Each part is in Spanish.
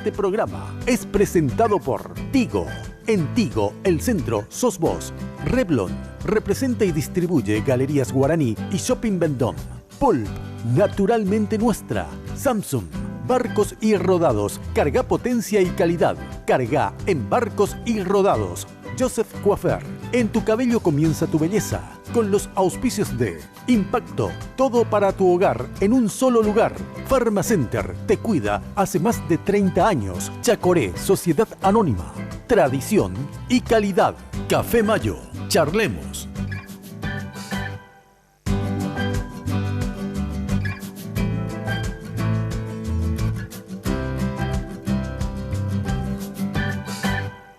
siguiente programa es presentado por Tigo. En Tigo, el centro sos vos. Revlon representa y distribuye Galerías Guaraní y Shopping Vendôme. Pulp, naturalmente nuestra. Samsung, barcos y rodados. Carga potencia y calidad. Carga en barcos y rodados. Joseph Coiffeur. En tu cabello comienza tu belleza. Con los auspicios de Impacto, todo para tu hogar en un solo lugar. Pharmacenter, te cuida hace más de 30 años. Chacoré, Sociedad Anónima. Tradición y calidad. Café Mayo. Charlemos.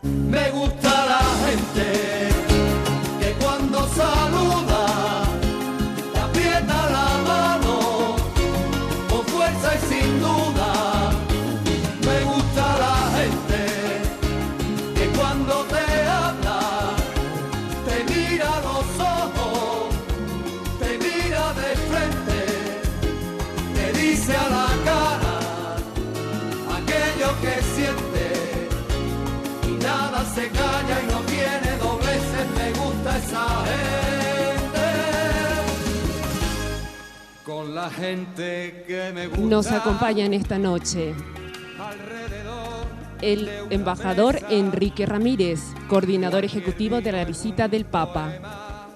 Me gusta la gente que cuando saluda te aprieta la mano con fuerza y sin duda. Me gusta la gente que cuando te habla te mira a los ojos, te mira de frente, te dice a la cara aquello que siente. Nada se calla y no tiene dobleces, me gusta esa gente. Con la gente que me gusta. Nos acompañan esta noche el embajador Enrique Ramírez, coordinador ejecutivo de la visita del Papa.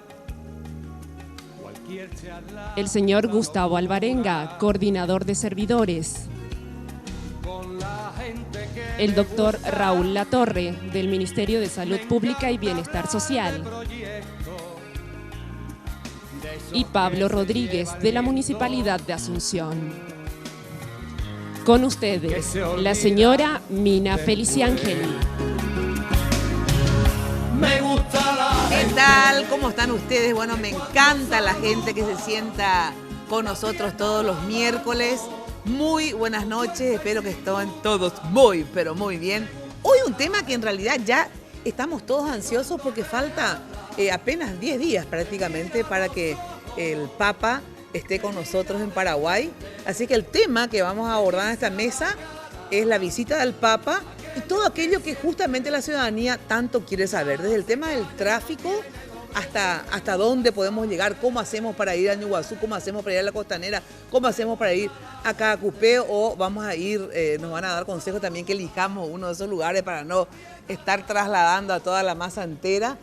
El señor Gustavo Alvarenga, coordinador de servidores. El doctor Raúl Latorre, del Ministerio de Salud Pública y Bienestar Social. Y Pablo Rodríguez, de la Municipalidad de Asunción. Con ustedes, la señora Mina Feliciángel. Me gusta la gente. ¿Qué tal? ¿Cómo están ustedes? Bueno, me encanta la gente que se sienta con nosotros todos los miércoles. Muy buenas noches, espero que estén todos muy, pero muy bien. Hoy un tema que en realidad ya estamos todos ansiosos porque falta apenas 10 días prácticamente para que el Papa esté con nosotros en Paraguay. Así que el tema que vamos a abordar en esta mesa es la visita del Papa y todo aquello que justamente la ciudadanía tanto quiere saber, desde el tema del tráfico hasta dónde podemos llegar, cómo hacemos para ir a Ñuguazú, cómo hacemos para ir a la Costanera, cómo hacemos para ir a Cacupé, o vamos a ir, nos van a dar consejos también que elijamos uno de esos lugares para no estar trasladando a toda la masa entera.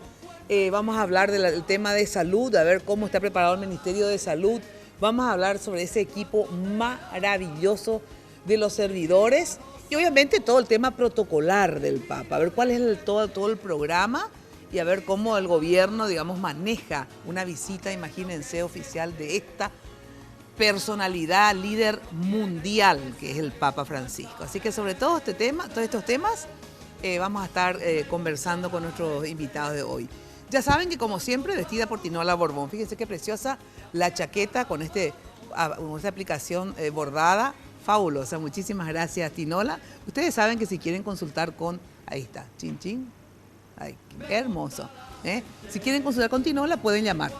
Vamos a hablar del tema de salud, a ver cómo está preparado el Ministerio de Salud. Vamos a hablar sobre ese equipo maravilloso de los servidores y obviamente todo el tema protocolar del Papa, a ver cuál es todo el programa y a ver cómo el gobierno, digamos, maneja una visita, imagínense, oficial de esta personalidad líder mundial que es el Papa Francisco. Así que sobre todo todos estos temas vamos a estar conversando con nuestros invitados de hoy. Ya saben que como siempre vestida por Tinola Borbón. Fíjense qué preciosa la chaqueta con esta aplicación bordada, fabulosa. Muchísimas gracias, Tinola. Ustedes saben que si quieren consultar con, ahí está, chin chin. Ay, qué hermoso. Si quieren consultar con Tinola pueden llamar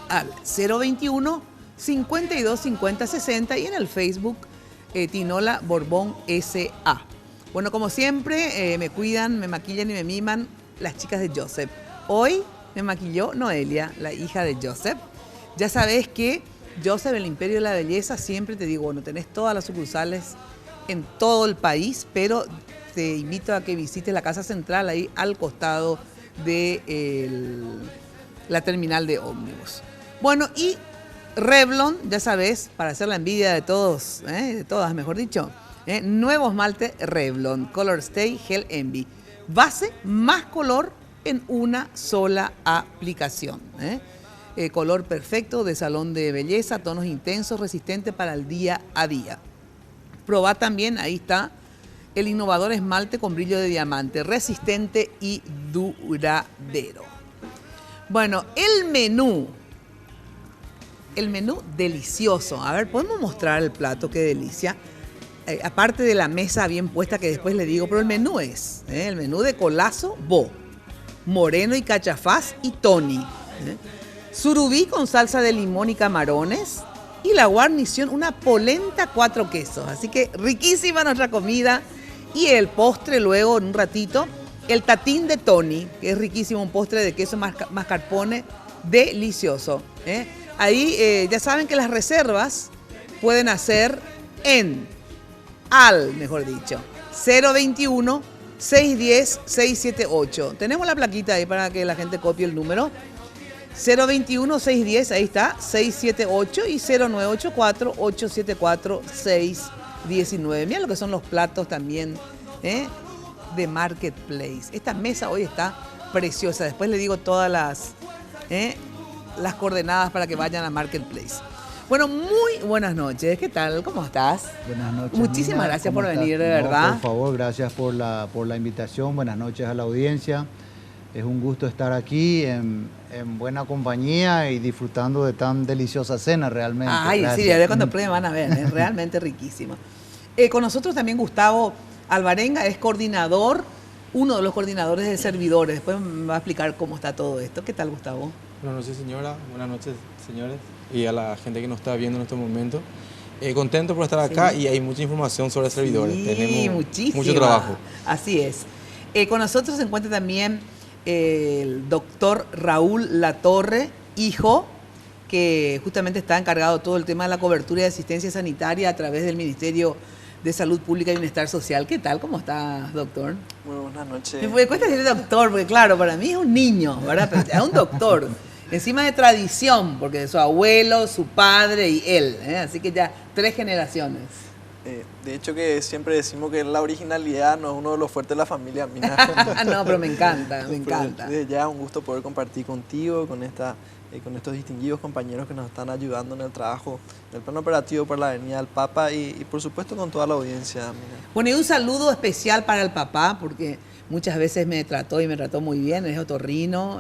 al 021 52 50 60 y en el Facebook Tinola Borbón S.A. Bueno, como siempre, me cuidan, me maquillan y me miman las chicas de Joseph. Hoy me maquilló Noelia, la hija de Joseph. Ya sabes que Joseph, el Imperio de la Belleza, siempre te digo, bueno, tenés todas las sucursales en todo el país, pero te invito a que visites la Casa Central ahí al costado de la terminal de ómnibus. Bueno, y Revlon, ya sabes, para hacer la envidia de todos, de todas, mejor dicho, nuevo esmalte Revlon, Color Stay Gel Envy. Base más color en una sola aplicación. Color perfecto de salón de belleza, tonos intensos, resistente para el día a día. Probá también, ahí está, el innovador esmalte con brillo de diamante, resistente y duradero. Bueno, el menú delicioso. A ver, podemos mostrar el plato, qué delicia. Aparte de la mesa bien puesta que después le digo, pero el menú es el menú de colazo, bo, moreno y cachafaz y toni. Surubí con salsa de limón y camarones. Y la guarnición, una polenta 4 quesos. Así que riquísima nuestra comida. Y el postre luego, en un ratito, el tatín de Tony, que es riquísimo, un postre de queso mascarpone delicioso. Ahí ya saben que las reservas pueden hacer mejor dicho, 021-610-678. Tenemos la plaquita ahí para que la gente copie el número. 021-610, ahí está, 678 y 0984-874-619. Mira lo que son los platos también de Marketplace. Esta mesa hoy está preciosa. Después le digo todas las coordenadas para que vayan a Marketplace. Bueno, muy buenas noches. ¿Qué tal? ¿Cómo estás? Buenas noches. Muchísimas Nina. gracias por ¿Cómo venir, de estás? verdad. Por favor, gracias por la invitación. Buenas noches a la audiencia. Es un gusto estar aquí en buena compañía y disfrutando de tan deliciosa cena realmente. Ay, gracias. sí, a ver cuando prueben van a ver, es realmente riquísimo. Con nosotros también Gustavo Alvarenga es coordinador, uno de los coordinadores de servidores. Después me va a explicar cómo está todo esto. ¿Qué tal, Gustavo? Buenas noches, señora. Buenas noches, señores. Y a la gente que nos está viendo en estos momentos. Contento por estar acá y hay mucha información sobre servidores. Sí, tenemos muchísima. mucho trabajo. Así es. Con nosotros se encuentra también el doctor Raúl Latorre, hijo, que justamente está encargado de todo el tema de la cobertura y asistencia sanitaria a través del Ministerio de Salud Pública y Bienestar Social. ¿Qué tal? ¿Cómo estás, doctor? Muy buenas noches. Me cuesta decir doctor, porque claro, para mí es un niño, ¿verdad? Pero es un doctor. Encima de tradición, porque de su abuelo, su padre y él. Así que ya 3 generaciones. De hecho que siempre decimos que la originalidad no es uno de los fuertes de la familia mía. No, pero me encanta, me encanta. Desde ya un gusto poder compartir contigo, con estos distinguidos compañeros que nos están ayudando en el trabajo del plan operativo para la Avenida del Papa y por supuesto con toda la audiencia. Mira. Bueno, y un saludo especial para el papá, porque muchas veces me trató muy bien, es otorrino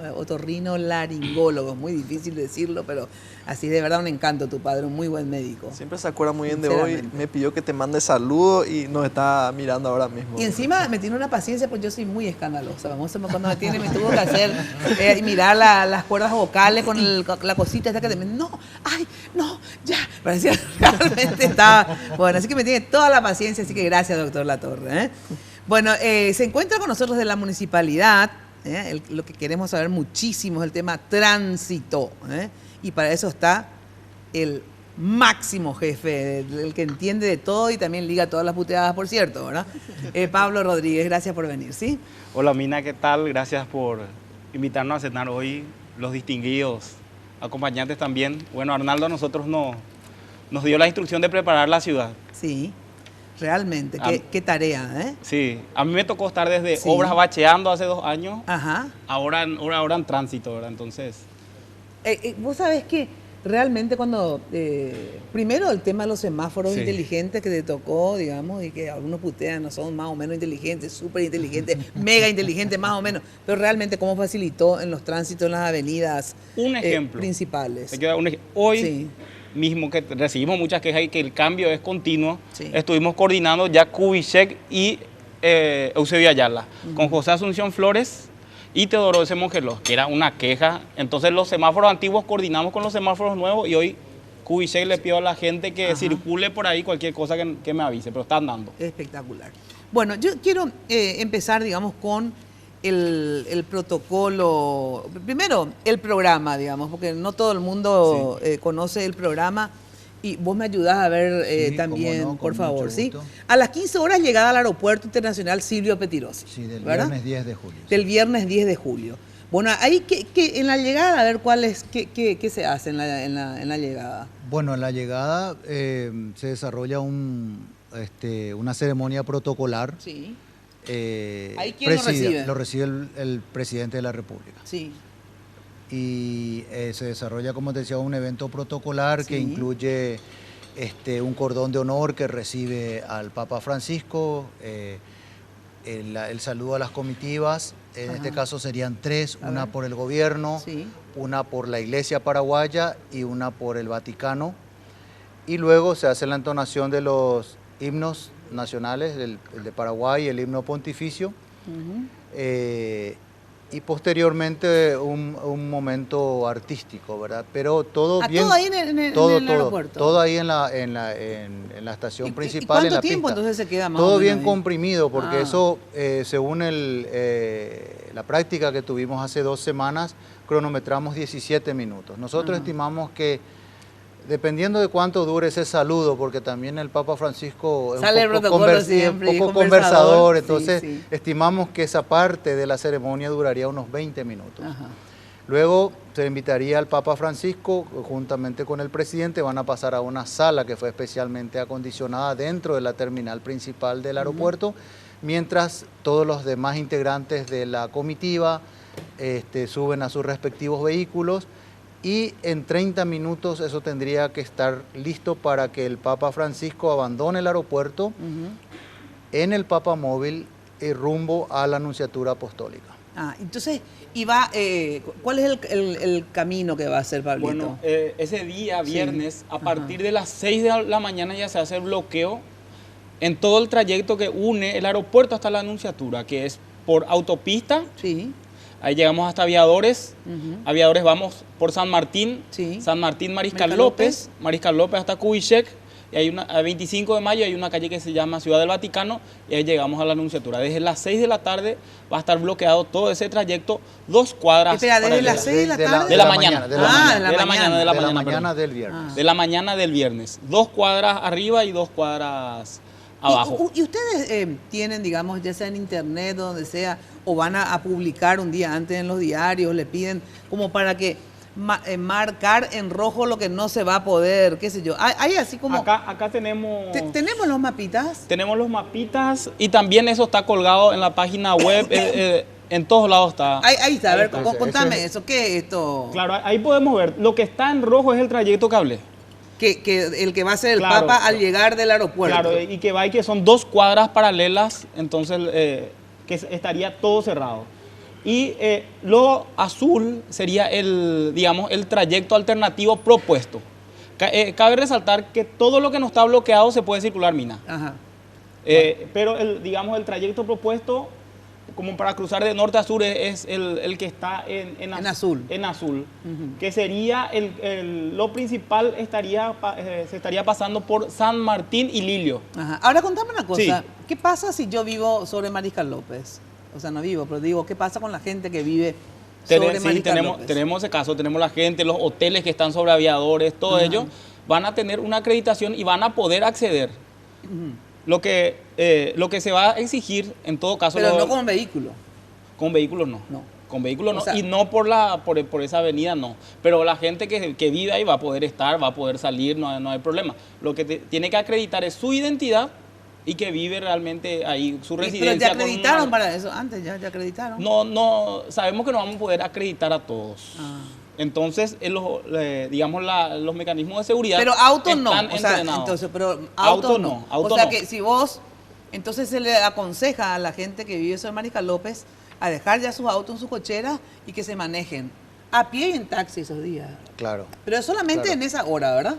laringólogo, es muy difícil decirlo, pero así de verdad un encanto tu padre, un muy buen médico. Siempre se acuerda muy bien de hoy, me pidió que te mande saludos y nos está mirando ahora mismo. Y encima me tiene una paciencia, porque yo soy muy escandalosa, cuando me tuvo que hacer mirar las cuerdas vocales con la cosita esta que te no, ay, no, ya, parecía realmente estaba, bueno, así que me tiene toda la paciencia, así que gracias, doctor Latorre. Bueno, se encuentra con nosotros de la municipalidad, lo que queremos saber muchísimo es el tema tránsito, y para eso está el máximo jefe, el que entiende de todo y también liga todas las puteadas, por cierto, ¿verdad? Pablo Rodríguez, gracias por venir, ¿sí? Hola Mina, ¿qué tal? Gracias por invitarnos a cenar hoy, los distinguidos acompañantes también. Bueno, Arnaldo a nosotros nos dio la instrucción de preparar la ciudad. Sí. Realmente, qué tarea, ¿eh? Sí, a mí me tocó estar desde obras bacheando hace 2 años, ajá, ahora en tránsito, ¿verdad? Entonces... vos sabés que realmente cuando, primero el tema de los semáforos inteligentes que te tocó, digamos, y que algunos putean, no son más o menos inteligentes, súper inteligentes, mega inteligentes más o menos, pero realmente cómo facilitó en los tránsitos, en las avenidas un ejemplo, principales. Hoy... Sí. Mismo que recibimos muchas quejas y que el cambio es continuo, estuvimos coordinando ya Kubitschek y Eusebio Ayala, con José Asunción Flores y Teodoro S. Mongelos, que era una queja. Entonces los semáforos antiguos coordinamos con los semáforos nuevos y hoy Kubitschek le pidió a la gente que circule por ahí cualquier cosa que me avise, pero está andando. Espectacular. Bueno, yo quiero empezar, digamos, con el protocolo, primero el programa, digamos, porque no todo el mundo conoce el programa y vos me ayudás a ver también, no, por favor, ¿sí? A las 15 horas llegada al Aeropuerto Internacional Silvio Pettirossi. Sí, del ¿verdad? Viernes 10 de julio. Del viernes 10 de julio. Bueno, ahí que en la llegada, a ver qué se hace en la llegada. Bueno, en la llegada se desarrolla una ceremonia protocolar. Sí. ¿Ahí quién lo recibe? Lo recibe el presidente de la República. Sí. Y se desarrolla, como te decía, un evento protocolar que incluye un cordón de honor que recibe al Papa Francisco, el saludo a las comitivas, en este caso serían 3, una por el gobierno, una por la Iglesia paraguaya y una por el Vaticano. Y luego se hace la entonación de los himnos nacionales, el de Paraguay, el himno pontificio. y posteriormente un momento artístico, ¿verdad? Pero todo bien. Todo ahí en el aeropuerto. Todo ahí en la estación principal, en la pista. ¿Cuánto tiempo entonces se queda más todo o menos bien ahí? comprimido, porque eso, según la práctica que tuvimos hace 2 semanas, cronometramos 17 minutos. Nosotros estimamos que, dependiendo de cuánto dure ese saludo, porque también el Papa Francisco es un poco conversador, entonces sí. Estimamos que esa parte de la ceremonia duraría unos 20 minutos. Ajá. Luego se invitaría al Papa Francisco, juntamente con el presidente, van a pasar a una sala que fue especialmente acondicionada dentro de la terminal principal del aeropuerto, mientras todos los demás integrantes de la comitiva suben a sus respectivos vehículos. Y en 30 minutos eso tendría que estar listo para que el Papa Francisco abandone el aeropuerto en el Papamóvil rumbo a la Nunciatura Apostólica. Entonces, ¿cuál es el camino que va a hacer, Pablito? Bueno, ese día, viernes, a partir de las 6 de la mañana ya se hace el bloqueo en todo el trayecto que une el aeropuerto hasta la Nunciatura, que es por autopista. Sí. Ahí llegamos hasta Aviadores, Aviadores vamos por San Martín, San Martín, Mariscal López hasta Kubitschek, y hay a 25 de mayo hay una calle que se llama Ciudad del Vaticano, y ahí llegamos a la Nunciatura. Desde las 6 de la tarde va a estar bloqueado todo ese trayecto, 2 cuadras. Espera, ¿desde las 6 de la tarde? De la mañana. De la mañana del viernes. De la mañana del viernes. 2 cuadras arriba y 2 cuadras abajo. ¿Y ustedes tienen, digamos, ya sea en internet o donde sea, o van a publicar un día antes en los diarios, le piden como para que marcar en rojo lo que no se va a poder, qué sé yo? Hay así como... Acá tenemos... ¿Tenemos los mapitas? Tenemos los mapitas y también eso está colgado en la página web, en todos lados está. Ahí está, a ver, contame eso, ¿qué es esto? Claro, ahí podemos ver, lo que está en rojo es el trayecto que hablé. Que el que va a ser el Papa al llegar del aeropuerto. Claro, y que son 2 cuadras paralelas, entonces que estaría todo cerrado. Y lo azul sería el trayecto alternativo propuesto. Cabe resaltar que todo lo que no está bloqueado se puede circular, Mina. Ajá. Pero el trayecto propuesto, como para cruzar de norte a sur, es el que está en azul. En azul, que sería lo principal, se estaría pasando por San Martín y Lilio. Ajá. Ahora contame una cosa, Sí. ¿Qué pasa si yo vivo sobre Mariscal López? O sea, no vivo, pero digo, ¿qué pasa con la gente que vive sobre Mariscal López? Tenemos ese caso, tenemos la gente, los hoteles que están sobre Aviadores, todo ello, van a tener una acreditación y van a poder acceder. Lo que se va a exigir en todo caso... Pero no con vehículo. Con vehículos no. Con vehículos no. O sea, y no por esa avenida no. Pero la gente que vive ahí va a poder estar, va a poder salir, no hay problema. Lo que tiene que acreditar es su identidad y que vive realmente ahí, su residencia. ¿Pero te acreditaron para eso? Antes ya acreditaron. No, sabemos que no vamos a poder acreditar a todos. Entonces, los mecanismos de seguridad. Pero auto no. están entrenados. Pero auto no. Auto o sea no. que si vos, entonces se le aconseja a la gente que vive sobre Mariscal López a dejar ya sus autos en sus cocheras y que se manejen a pie y en taxi esos días. Claro. Pero solamente en esa hora, ¿verdad?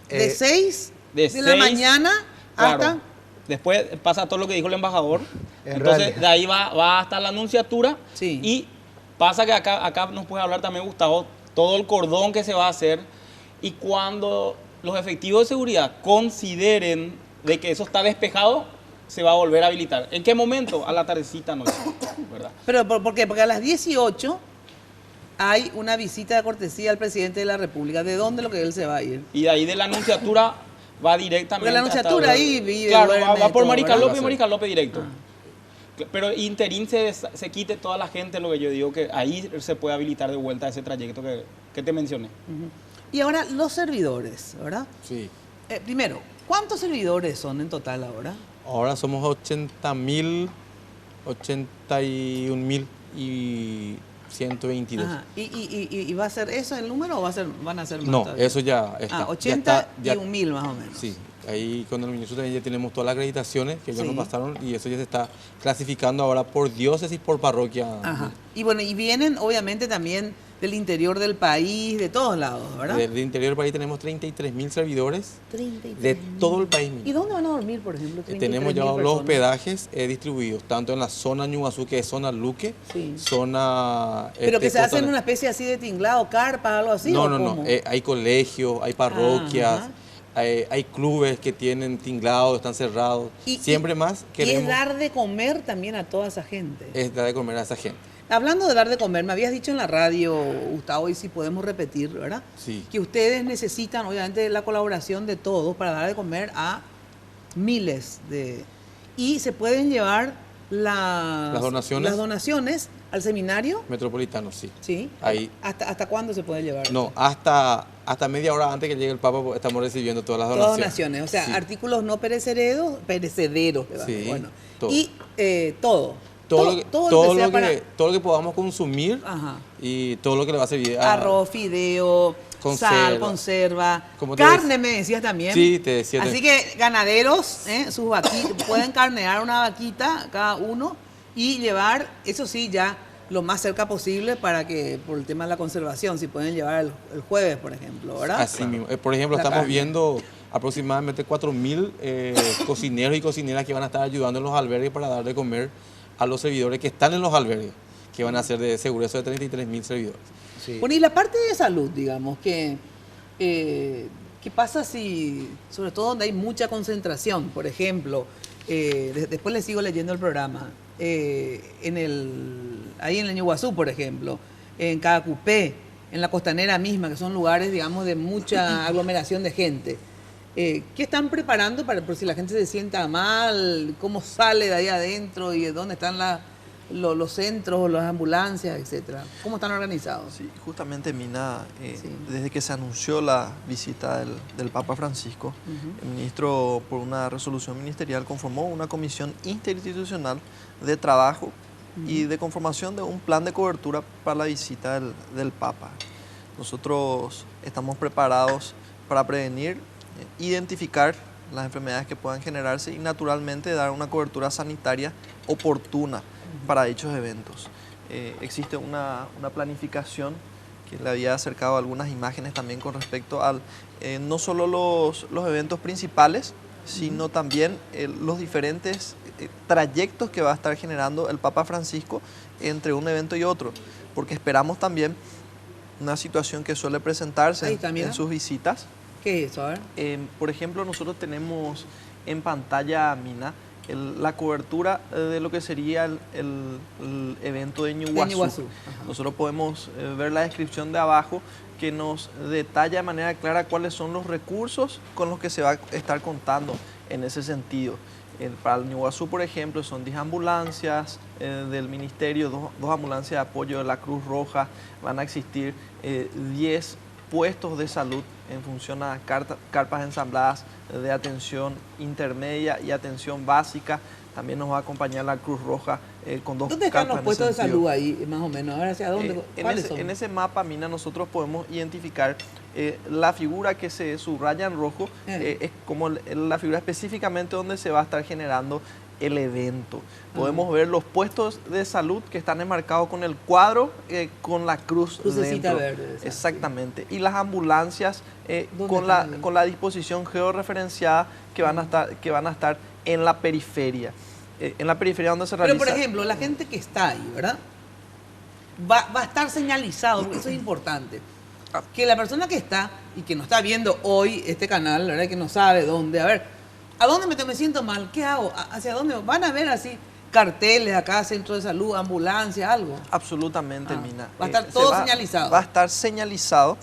De 6 de la mañana hasta... Después pasa todo lo que dijo el embajador. Entonces, de ahí va hasta la Nunciatura. Sí. Y pasa que acá nos puede hablar también Gustavo, todo el cordón que se va a hacer. Y cuando los efectivos de seguridad consideren de que eso está despejado, se va a volver a habilitar. ¿En qué momento? A la tardecita noche, ¿verdad? ¿Pero por qué? Porque a las 18 hay una visita de cortesía al presidente de la República. ¿De dónde lo que él se va a ir? Y de ahí de la Nunciatura va directamente. Porque la Nunciatura ahí vive. Claro, va por Mariscal López y Mariscal López directo. Pero interín se quite toda la gente, lo que yo digo, que ahí se puede habilitar de vuelta ese trayecto que te mencioné. Y ahora los servidores, ¿verdad? Sí. Primero, ¿cuántos servidores son en total ahora? Ahora somos 80.000, 81.000 y 122. Ajá. ¿Y va a ser eso el número o van a ser más? No, todavía? eso ya está. 81.000 más o menos. Sí, ahí con el Ministerio también ya tenemos todas las acreditaciones que ellos nos pasaron y eso ya se está clasificando ahora por diócesis, por parroquia. Ajá. Y bueno, y vienen obviamente también del interior del país, de todos lados, ¿verdad? Del interior del país tenemos 33.000 servidores 33.000. de todo el país. ¿Y dónde van a dormir, por ejemplo? Tenemos ya 33.000 los personas? hospedajes distribuidos, tanto en la zona Ñuazú, que es zona Luque, Sí. zona... ¿Pero que se hacen Costanera. una especie así de tinglado, carpa, algo así? No, ¿o no, no. cómo? Hay colegios, hay parroquias, Ajá. hay clubes que tienen tinglados, están cerrados. Siempre más Y es queremos dar de comer también a toda esa gente. es dar de comer a esa gente. Hablando de dar de comer, me habías dicho en la radio, Gustavo, y si podemos repetir, ¿verdad? Sí. Que ustedes necesitan, obviamente, la colaboración de todos para dar de comer a miles de... Y se pueden llevar las donaciones al seminario. Metropolitano, sí. Sí. Ahí. ¿Hasta cuándo se puede llevar? No, hasta media hora antes que llegue el Papa estamos recibiendo todas las Todas donaciones. donaciones, o sea, Sí. artículos no perecederos, Sí, bueno. todo. Y todo. Todo que sea para todo lo que podamos consumir Ajá. y todo lo que le va a servir a... arroz, fideo, sal, conserva, Como te carne me decías también. Sí, te decía. Así que ganaderos, sus vaquitas, pueden carnear una vaquita cada uno y llevar, eso sí, ya lo más cerca posible para que, por el tema de la conservación, si pueden llevar el jueves, por ejemplo, ¿verdad? Así mismo. Por ejemplo, La estamos carne. viendo aproximadamente 4.000 cocineros y cocineras que van a estar ayudando en los albergues para dar de comer a los servidores que están en los albergues, que van a ser de seguro eso de 33.000 servidores. Sí. Bueno, y la parte de salud, digamos, ¿qué pasa si, sobre todo donde hay mucha concentración, por ejemplo, después les sigo leyendo el programa, ahí en el Ñuazú, por ejemplo, en Cadacupé, en la Costanera misma, que son lugares, digamos, de mucha aglomeración de gente. ¿Qué están preparando para por si la gente se sienta mal? ¿Cómo sale de ahí adentro? ¿Y dónde están los centros, las ambulancias, etcétera? ¿Cómo están organizados? Sí, justamente, Mina, Sí. desde que se anunció la visita del Papa Francisco, el ministro, por una resolución ministerial, conformó una comisión interinstitucional de trabajo y de conformación de un plan de cobertura para la visita del Papa. Nosotros estamos preparados para prevenir, identificar las enfermedades que puedan generarse y naturalmente dar una cobertura sanitaria oportuna para dichos eventos. Existe una planificación que le había acercado algunas imágenes también con respecto al no solo los eventos principales, sino también los diferentes trayectos que va a estar generando el Papa Francisco entre un evento y otro, porque esperamos también una situación que suele presentarse en sus visitas. ¿Qué es eso? A ver. Por ejemplo, nosotros tenemos en pantalla, Mina, la cobertura de lo que sería el evento de Ñuazú. Nosotros podemos ver la descripción de abajo que nos detalla de manera clara cuáles son los recursos con los que se va a estar contando en ese sentido. Para el Ñuazú, por ejemplo, son 10 ambulancias del ministerio, dos ambulancias de apoyo de la Cruz Roja, van a existir 10 puestos de salud en función a carpas ensambladas de atención intermedia y atención básica. También nos va a acompañar la Cruz Roja con 2 carpas. ¿Dónde están los puestos de salud ahí, más o menos? A ver, ¿hacia dónde? ¿Cuáles son? En ese mapa, Mina, nosotros podemos identificar la figura que se subraya en rojo, es como la figura específicamente donde se va a estar generando el evento. Podemos ver los puestos de salud que están enmarcados con el cuadro, con la cruz Crucecita dentro. verde. Exactamente. Y las ambulancias con la disposición georreferenciada que van a estar en la periferia. En la periferia donde se realiza... Pero, por ejemplo, la gente que está ahí, ¿verdad? Va a estar señalizado, porque eso es importante. Que la persona que está y que no está viendo hoy este canal, ¿verdad? Que no sabe dónde, a ver, ¿a dónde me siento mal? ¿Qué hago? ¿Hacia dónde? ¿Van a ver así carteles acá, centro de salud, ambulancia, algo? Absolutamente, Mina. Va a estar todo señalizado. Va a estar señalizado.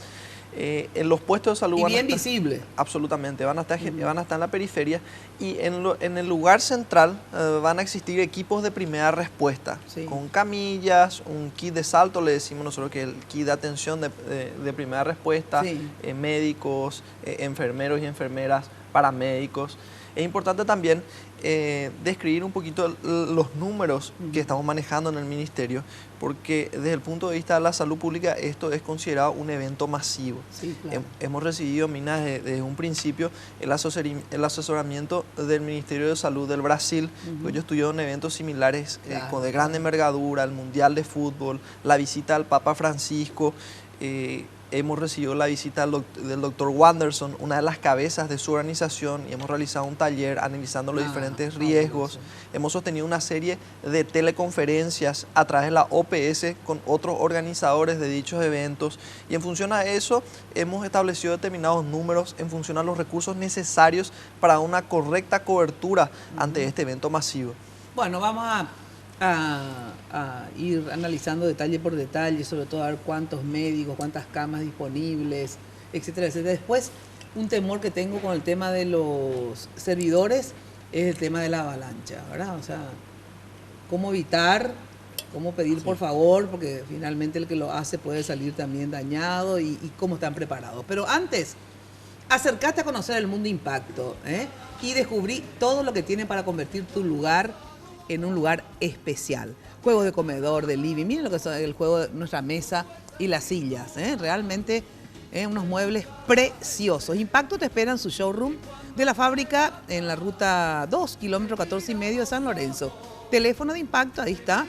En los puestos de salud y van bien a estar, visible. Absolutamente, van a estar en la periferia y en el lugar central van a existir equipos de primera respuesta, con camillas, un kit de salto, le decimos nosotros que es el kit de atención de primera respuesta, médicos, enfermeros y enfermeras, paramédicos. Es importante también describir un poquito los números que estamos manejando en el Ministerio, porque desde el punto de vista de la salud pública esto es considerado un evento masivo. Sí, claro. Hemos recibido, Mina, desde un principio el asesoramiento del Ministerio de Salud del Brasil, pues ellos tuvieron eventos similares de gran envergadura, el Mundial de Fútbol, la visita al Papa Francisco. Hemos recibido la visita del doctor Wanderson, una de las cabezas de su organización, y hemos realizado un taller analizando los diferentes riesgos. Hemos sostenido una serie de teleconferencias a través de la OPS con otros organizadores de dichos eventos, y en función a eso hemos establecido determinados números en función a los recursos necesarios para una correcta cobertura ante este evento masivo. Bueno, vamos a ir analizando detalle por detalle, sobre todo a ver cuántos médicos, cuántas camas disponibles, etcétera, etcétera. Después, un temor que tengo con el tema de los servidores es el tema de la avalancha, ¿verdad? O sea, cómo evitar, cómo pedir por favor, porque finalmente el que lo hace puede salir también dañado, y cómo están preparados. Pero antes, acércate a conocer el Mundo Impacto, y descubrí todo lo que tiene para convertir tu lugar en un lugar especial. Juegos de comedor, de living, miren lo que es el juego de nuestra mesa y las sillas, realmente unos muebles preciosos. Impacto te espera en su showroom de la fábrica en la ruta 2, kilómetro 14 y medio de San Lorenzo. Teléfono de Impacto, ahí está,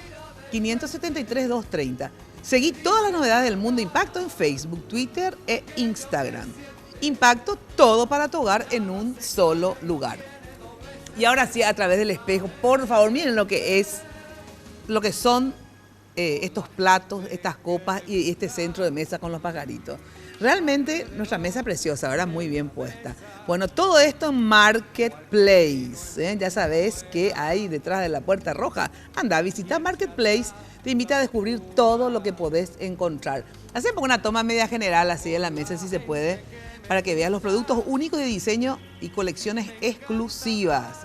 573-230. Seguí todas las novedades del Mundo Impacto en Facebook, Twitter e Instagram. Impacto, todo para tu hogar en un solo lugar. Y ahora sí, a través del espejo, por favor, miren lo que son estos platos, estas copas y este centro de mesa con los pajaritos. Realmente nuestra mesa preciosa, ¿verdad? Muy bien puesta. Bueno, todo esto en Marketplace. Ya sabes que hay detrás de la puerta roja. Anda a visitar Marketplace. Te invita a descubrir todo lo que podés encontrar. Hacemos una toma media general así de la mesa, si se puede, para que veas los productos únicos de diseño y colecciones exclusivas.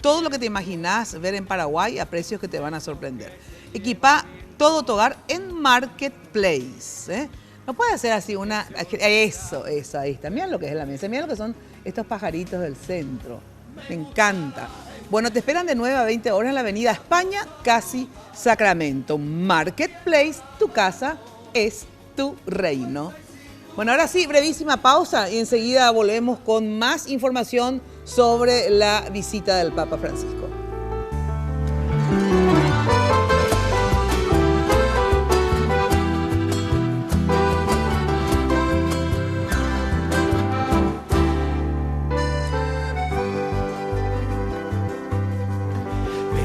Todo lo que te imaginás ver en Paraguay a precios que te van a sorprender. Equipa todo tu hogar en Marketplace. No puede hacer así una... Eso, ahí está. Mira lo que es la mesa, mira lo que son estos pajaritos del centro. Me encanta. Bueno, te esperan de 9 a 20 horas en la avenida España, casi Sacramento. Marketplace, tu casa es tu reino. Bueno, ahora sí, brevísima pausa y enseguida volvemos con más información sobre la visita del Papa Francisco.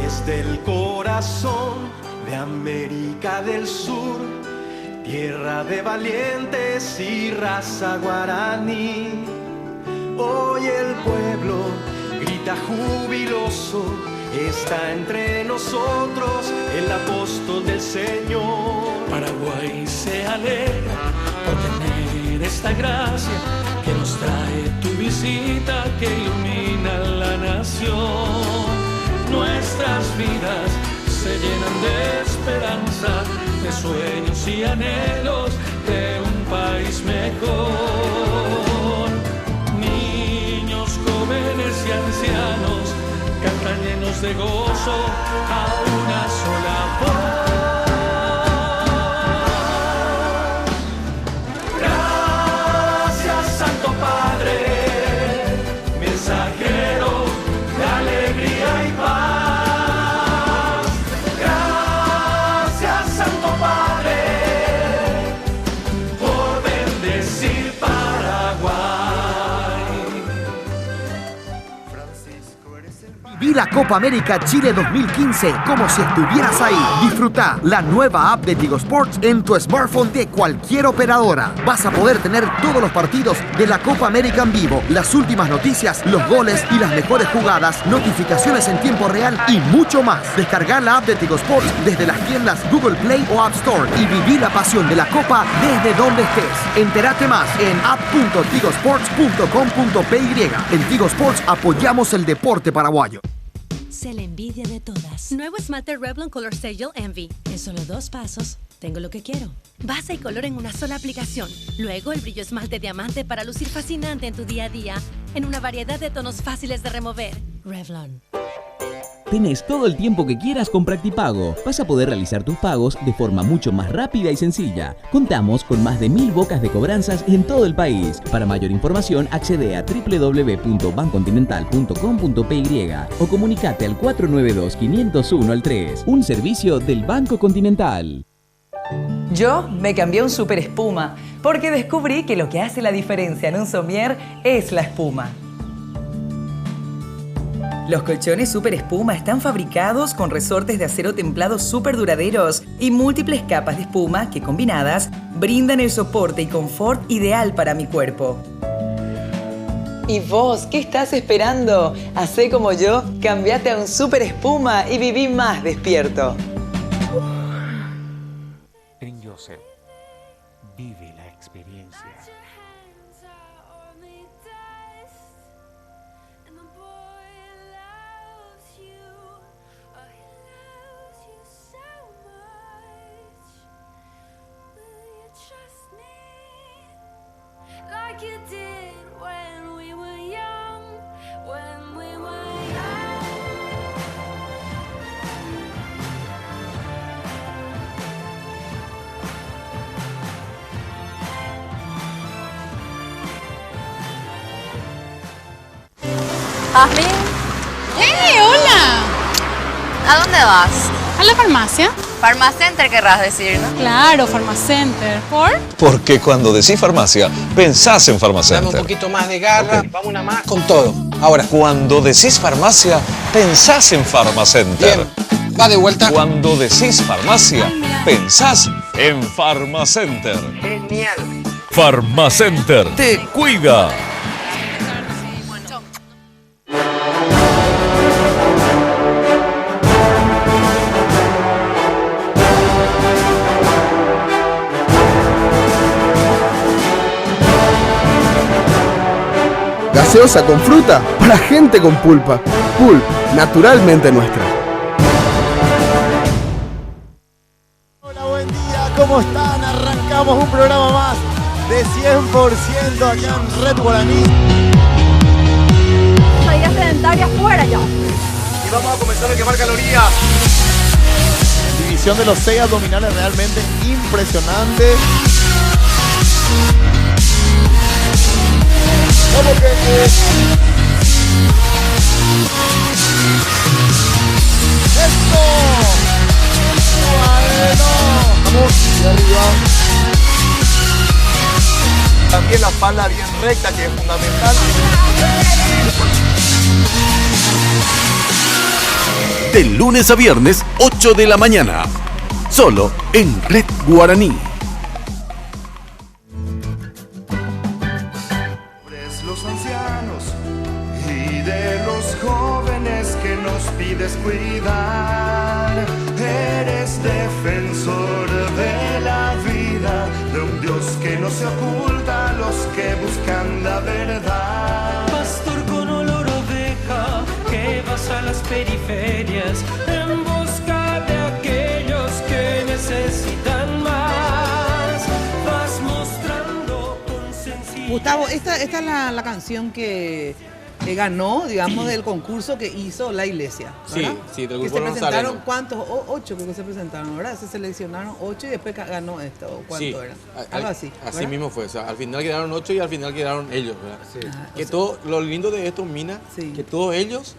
Desde el corazón de América del Sur, tierra de valientes y raza guaraní, hoy el pueblo grita jubiloso, está entre nosotros el apóstol del Señor. Paraguay se alegra por tener esta gracia que nos trae tu visita, que ilumina la nación. Nuestras vidas se llenan de esperanza, de sueños y anhelos de un país mejor. Niños, jóvenes y ancianos cantan llenos de gozo a una sola voz. Gracias, Santo Padre, mensajero de alegría y paz. Viví la Copa América Chile 2015 como si estuvieras ahí. Disfruta la nueva app de Tigo Sports en tu smartphone de cualquier operadora. Vas a poder tener todos los partidos de la Copa América en vivo, las últimas noticias, los goles y las mejores jugadas, notificaciones en tiempo real y mucho más. Descarga la app de Tigo Sports desde las tiendas Google Play o App Store y viví la pasión de la Copa desde donde estés. Entérate más en app.tigosports.com.py. En Tigo Sports apoyamos el deporte paraguayo. Sé la envidia de todas. Nuevo esmalte Revlon Color Stay Envy. En solo 2 pasos, tengo lo que quiero. Base y color en una sola aplicación. Luego el brillo esmalte diamante para lucir fascinante en tu día a día. en una variedad de tonos fáciles de remover. Revlon. Tenés todo el tiempo que quieras con Practipago. Vas a poder realizar tus pagos de forma mucho más rápida y sencilla. Contamos con más de 1000 bocas de cobranzas en todo el país. Para mayor información, accede a www.bancontinental.com.py o comunicate al 492-501-3. Un servicio del Banco Continental. Yo me cambié a un Super Espuma porque descubrí que lo que hace la diferencia en un somier es la espuma. Los colchones Super Espuma están fabricados con resortes de acero templado súper duraderos y múltiples capas de espuma que combinadas brindan el soporte y confort ideal para mi cuerpo. ¿Y vos qué estás esperando? Hacé como yo, cambiate a un Super Espuma y viví más despierto. Green Joseph, vive la experiencia. Like you did when we were young, when we were young. ¿Jasmine? Hola. ¿A dónde vas? ¿A la farmacia? Farmacenter querrás decir, ¿no? Claro, Farmacenter. ¿Por? Porque cuando decís farmacia, pensás en Farmacenter. Dame un poquito más de garra, vamos una más con todo. Ahora. Cuando decís farmacia, pensás en Farmacenter. Bien, va de vuelta. Cuando decís farmacia, pensás en Farmacenter. Genial. Farmacenter te cuida. Gaseosa con fruta para gente con pulpa. Pulp, naturalmente nuestra. Hola, buen día, ¿cómo están? Arrancamos un programa más de 100% acá en Red Guaraní. Salida sedentaria fuera ya. Y vamos a comenzar a quemar calorías. División de los 6 abdominales realmente impresionante. ¿Cómo que? ¡Esto! ¡Bueno! Vamos, de arriba. También la espalda bien recta, que es fundamental. De lunes a viernes, 8 de la mañana. Solo en Red Guaraní. Cuidar, eres defensor de la vida, de un Dios que no se oculta a los que buscan la verdad. Pastor con olor a oveja, que vas a las periferias en busca de aquellos que necesitan más. Vas mostrando con sencillez. Gustavo, esta es la canción que ganó, digamos, del concurso que hizo la iglesia, ¿verdad? Sí, del que grupo se presentaron, Nazareno. ¿cuántos? 8 creo que se presentaron, ¿verdad? Se seleccionaron 8 y después ganó esto, ¿cuánto era? Algo así, Así ¿verdad? mismo fue, o sea, al final quedaron 8 y al final quedaron ellos, ¿verdad? Sí. Que todo, lo lindo de esto, Mina, que todos ellos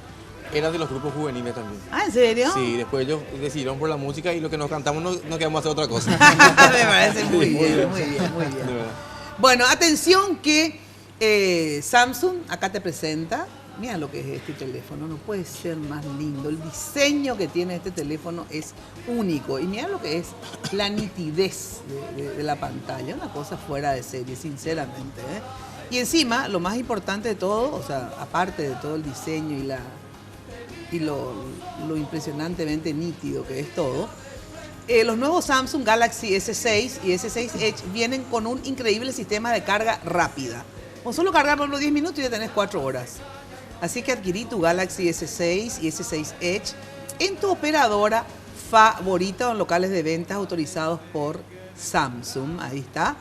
eran de los grupos juveniles también. Ah, ¿en serio? Sí, después ellos decidieron por la música y lo que nos cantamos no quedamos a hacer otra cosa. Me parece muy bien, muy bien, muy bien. De verdad. Bueno, atención que Samsung acá te presenta. Mira lo que es este teléfono, no puede ser más lindo. El diseño que tiene este teléfono es único. Y mira lo que es la nitidez de la pantalla. Una cosa fuera de serie, sinceramente, ¿eh? Y encima, lo más importante de todo, o sea, aparte de todo el diseño y lo impresionantemente nítido que es todo, los nuevos Samsung Galaxy S6 y S6 Edge vienen con un increíble sistema de carga rápida. Con solo cargar por unos 10 minutos ya tenés 4 horas. Así que adquirí tu Galaxy S6 y S6 Edge en tu operadora favorita o en locales de ventas autorizados por Samsung. Ahí está.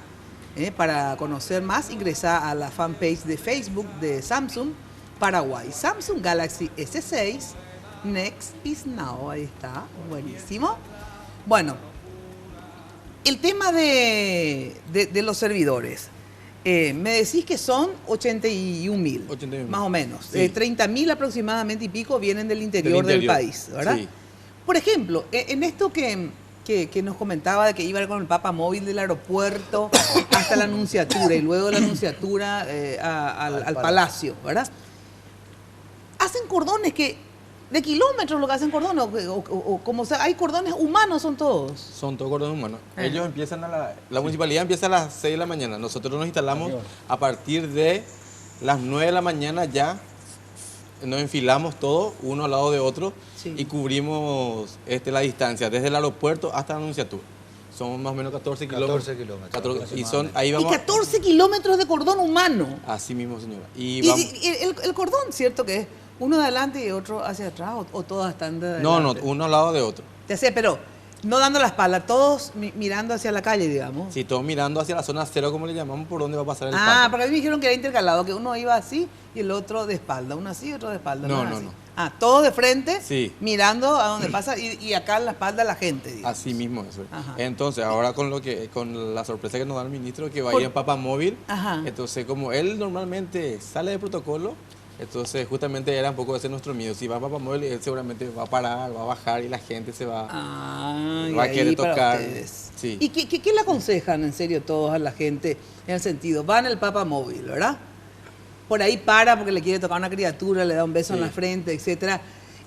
Para conocer más, ingresa a la fanpage de Facebook de Samsung Paraguay. Samsung Galaxy S6 Next is Now. Ahí está, buenísimo. Bueno, el tema de los servidores. Me decís que son 81.000, más o menos. Sí. 30.000 aproximadamente y pico vienen del interior del país, ¿verdad? Sí. Por ejemplo, en esto que nos comentaba de que iba con el Papa Móvil del aeropuerto hasta la Anunciatura y luego de la Anunciatura al Palacio, ¿verdad? Hacen cordones de kilómetros lo que hacen cordones, o como sea, hay cordones humanos, son todos. Son todos cordones humanos. Ellos empiezan la municipalidad empieza a las 6 de la mañana. Nosotros nos instalamos a partir de las 9 de la mañana ya. Nos enfilamos todos, uno al lado de otro, y cubrimos la distancia desde el aeropuerto hasta la Anunciatura. Son más o menos 14 kilómetros. 14 kilómetros. Ahí vamos. Y 14 kilómetros de cordón humano. Así mismo, señora. Y el cordón, ¿cierto? Que es uno de adelante y otro hacia atrás, o todos están de adelante. No, uno al lado de otro. Ya sé, pero no dando la espalda, todos mirando hacia la calle, digamos. Sí, todos mirando hacia la zona cero, como le llamamos, por donde va a pasar el Papa. Porque a mí me dijeron que era intercalado, que uno iba así y el otro de espalda. Uno así y otro de espalda. No. Todos de frente, sí, mirando a donde pasa y acá en la espalda la gente, digamos. Así mismo eso. Entonces, ahora con la sorpresa que nos da el ministro, que va a ir en Papa Móvil, entonces como él normalmente sale de protocolo, entonces justamente era un poco ese nuestro miedo. Si va a Papa Móvil, él seguramente va a parar, va a bajar y la gente se va a querer tocar. Sí. ¿Y qué le aconsejan en serio todos a la gente en el sentido? Van al Papa Móvil, ¿verdad? Por ahí para porque le quiere tocar a una criatura, le da un beso en la frente, etcétera.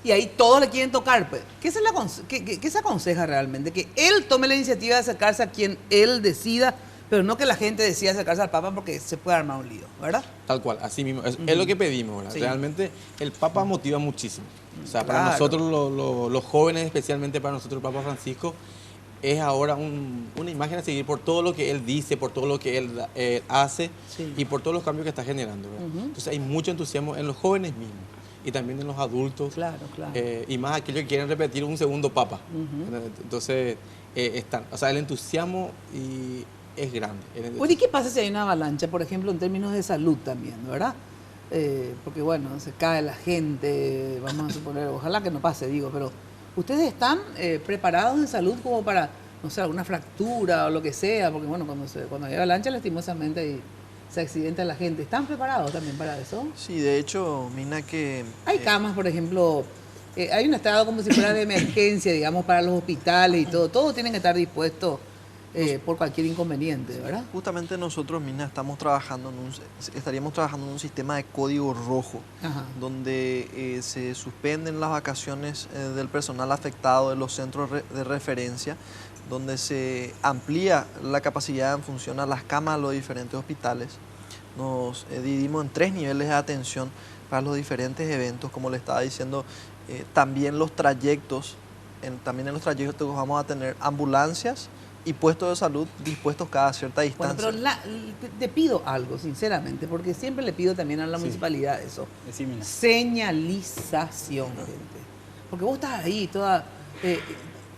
Y ahí todos le quieren tocar. Pues. ¿Qué se aconseja realmente? Que él tome la iniciativa de acercarse a quien él decida, pero no que la gente decida acercarse al Papa porque se puede armar un lío, ¿verdad? Tal cual, así mismo. Es lo que pedimos, ¿verdad? Sí. Realmente el Papa motiva muchísimo. O sea, para nosotros los jóvenes, especialmente para nosotros el Papa Francisco, es ahora una imagen a seguir por todo lo que él dice, por todo lo que él hace y por todos los cambios que está generando, ¿verdad? Entonces hay mucho entusiasmo en los jóvenes mismos y también en los adultos. Claro. Y más aquellos que quieren repetir un segundo Papa. Entonces, el entusiasmo es grande. Oye, ¿qué pasa si hay una avalancha, por ejemplo, en términos de salud también, ¿verdad? Porque bueno, se cae la gente, vamos a suponer, ojalá que no pase, digo, pero ¿ustedes están preparados en salud como para, no sé, alguna fractura o lo que sea? Porque bueno, cuando hay avalancha, lastimosamente se accidenta la gente. ¿Están preparados también para eso? Sí, de hecho, Mina, que... Hay camas, por ejemplo, hay un estado como si fuera de emergencia, digamos, para los hospitales y todo. Todos tienen que estar dispuestos por cualquier inconveniente, ¿verdad? Justamente nosotros, Mina, estaríamos trabajando en un sistema de código rojo, donde se suspenden las vacaciones del personal afectado de los centros de referencia, donde se amplía la capacidad en función a las camas de los diferentes hospitales. Nos dividimos en 3 niveles de atención para los diferentes eventos, como le estaba diciendo, también en los trayectos vamos a tener ambulancias y puestos de salud dispuestos cada cierta distancia. Bueno, pero te pido algo, sinceramente, porque siempre le pido también a la municipalidad eso. Decímela. Señalización, gente. Porque vos estás ahí toda...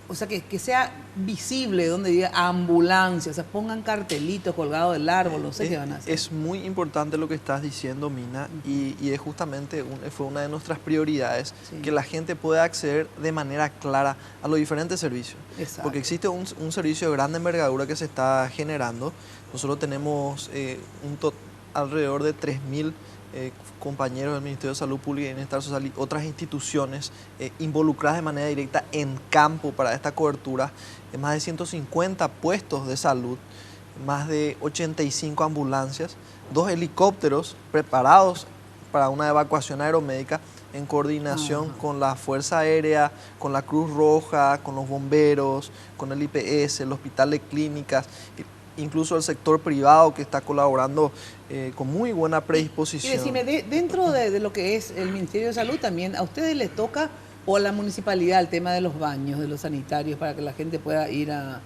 o sea, que sea visible donde diga ambulancia, o sea, pongan cartelitos colgados del árbol, no sé qué van a hacer. Es muy importante lo que estás diciendo, Mina, y es justamente fue una de nuestras prioridades, que la gente pueda acceder de manera clara a los diferentes servicios. Exacto. Porque existe un servicio de gran envergadura que se está generando. Nosotros tenemos alrededor de 3.000 compañeros del Ministerio de Salud Pública y Bienestar Social y otras instituciones involucradas de manera directa en campo para esta cobertura, más de 150 puestos de salud, más de 85 ambulancias, 2 helicópteros preparados para una evacuación aeromédica en coordinación con la Fuerza Aérea, con la Cruz Roja, con los bomberos, con el IPS, el Hospital de Clínicas, incluso el sector privado que está colaborando con muy buena predisposición. Y decime, dentro de lo que es el Ministerio de Salud también, ¿a ustedes les toca o a la municipalidad el tema de los baños, de los sanitarios, para que la gente pueda ir a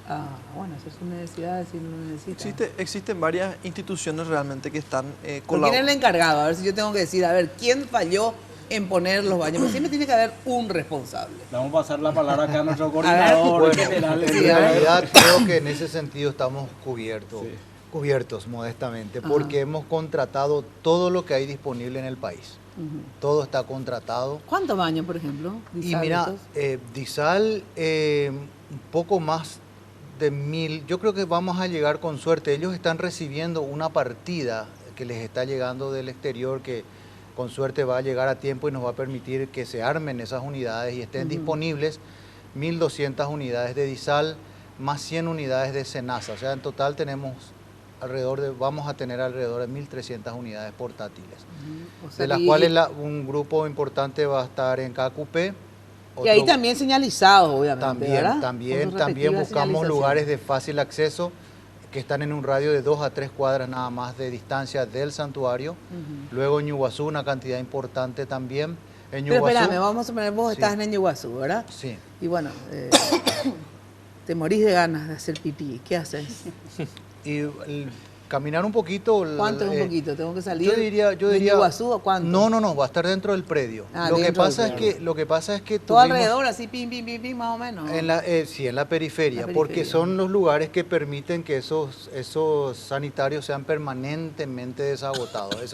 hacer sus necesidades si lo necesita? Existen varias instituciones realmente que están colaborando. ¿Quién es el encargado? A ver si yo tengo que decir, a ver, ¿quién falló en poner los baños? Porque siempre tiene que haber un responsable. Le vamos a pasar la palabra acá a nuestro coordinador general. En realidad creo que en ese sentido estamos cubiertos. cubiertos modestamente, porque hemos contratado todo lo que hay disponible en el país. Todo está contratado. ¿Cuántos baños, por ejemplo? Y mira, Disal, un poco más de 1000. Yo creo que vamos a llegar con suerte. Ellos están recibiendo una partida que les está llegando del exterior, que con suerte va a llegar a tiempo y nos va a permitir que se armen esas unidades y estén disponibles 1200 unidades de Disal más 100 unidades de Senasa. O sea, en total tenemos vamos a tener alrededor de 1300 unidades portátiles, o sea, de las cuales un grupo importante va a estar en KQP. Y ahí también señalizados, obviamente. También buscamos lugares de fácil acceso que están en un radio de 2 a 3 cuadras nada más de distancia del santuario. Luego en Ñuguazú una cantidad importante también. En Pero espérame, vamos a suponer vos estás en Ñuguazú, ¿verdad? Sí. Y bueno, te morís de ganas de hacer pipí. ¿Qué haces? Y caminar un poquito. ¿Cuánto es un poquito? ¿Tengo que salir? Yo diría Ñuguazú o cuánto? No, va a estar dentro del predio. Lo que pasa es que todo alrededor, así pim, más o menos. Sí, en la periferia, porque son los lugares que permiten que esos sanitarios sean permanentemente desagotados.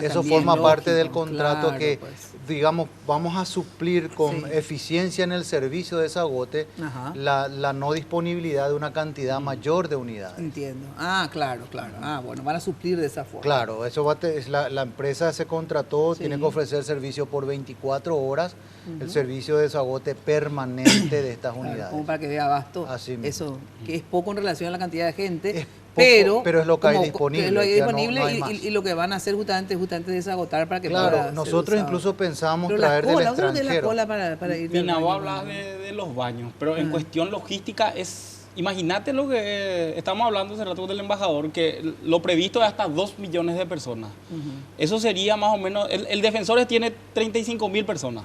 Eso forma parte del contrato, claro, que, digamos, vamos a suplir con eficiencia en el servicio de desagote la no disponibilidad de una cantidad mayor de unidades. Entiendo. Claro. Bueno, van a suplir de esa forma. Claro, eso la empresa se contrató, tiene que ofrecer servicio por 24 horas, el servicio de desagote permanente de estas unidades. Como para que dé abasto. Así mismo. Eso, que es poco en relación a la cantidad de gente. Pero es lo que hay disponible. Es lo que hay disponible no hay y lo que van a hacer justamente desagotar para que pueda nosotros incluso pensamos traer del extranjero. De la cola para ir Pina, vos hablas de los baños, pero en cuestión logística imagínate lo que estamos hablando hace rato del embajador, que lo previsto es hasta 2 millones de personas. Eso sería más o menos, el Defensores tiene 35.000 personas.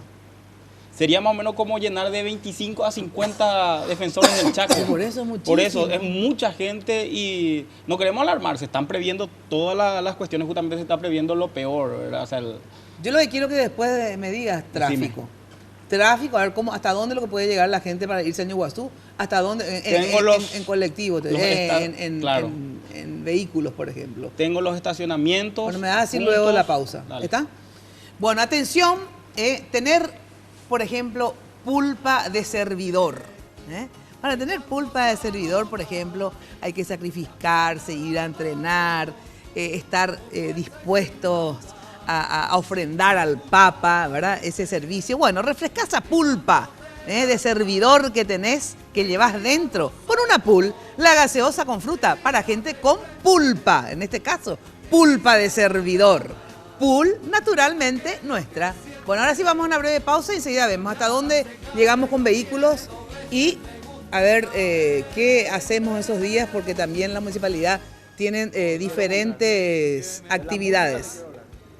Sería más o menos como llenar de 25 a 50 Defensores del Chaco. Por eso es muchísimo. Por eso es mucha gente y no queremos alarmar, se están previendo todas las cuestiones, justamente se está previendo lo peor, ¿verdad? O sea, yo lo que quiero que después me digas, tráfico. Tráfico, a ver hasta dónde lo que puede llegar la gente para irse a Ñuguazú, hasta dónde, en colectivo, en vehículos, por ejemplo. Tengo los estacionamientos. Bueno, me vas a decir luego de la pausa. Dale. ¿Está? Bueno, atención, tener, por ejemplo, pulpa de servidor. Para tener pulpa de servidor, por ejemplo, hay que sacrificarse, ir a entrenar, estar dispuestos a ofrendar al Papa, ¿verdad? Ese servicio. Bueno, refrescá esa pulpa de servidor que tenés, que llevas dentro, con una pool, la gaseosa con fruta, para gente con pulpa, en este caso, pulpa de servidor. Pool, naturalmente, nuestra. Bueno, ahora sí vamos a una breve pausa y enseguida vemos hasta dónde llegamos con vehículos y a ver qué hacemos esos días, porque también la municipalidad tiene diferentes actividades.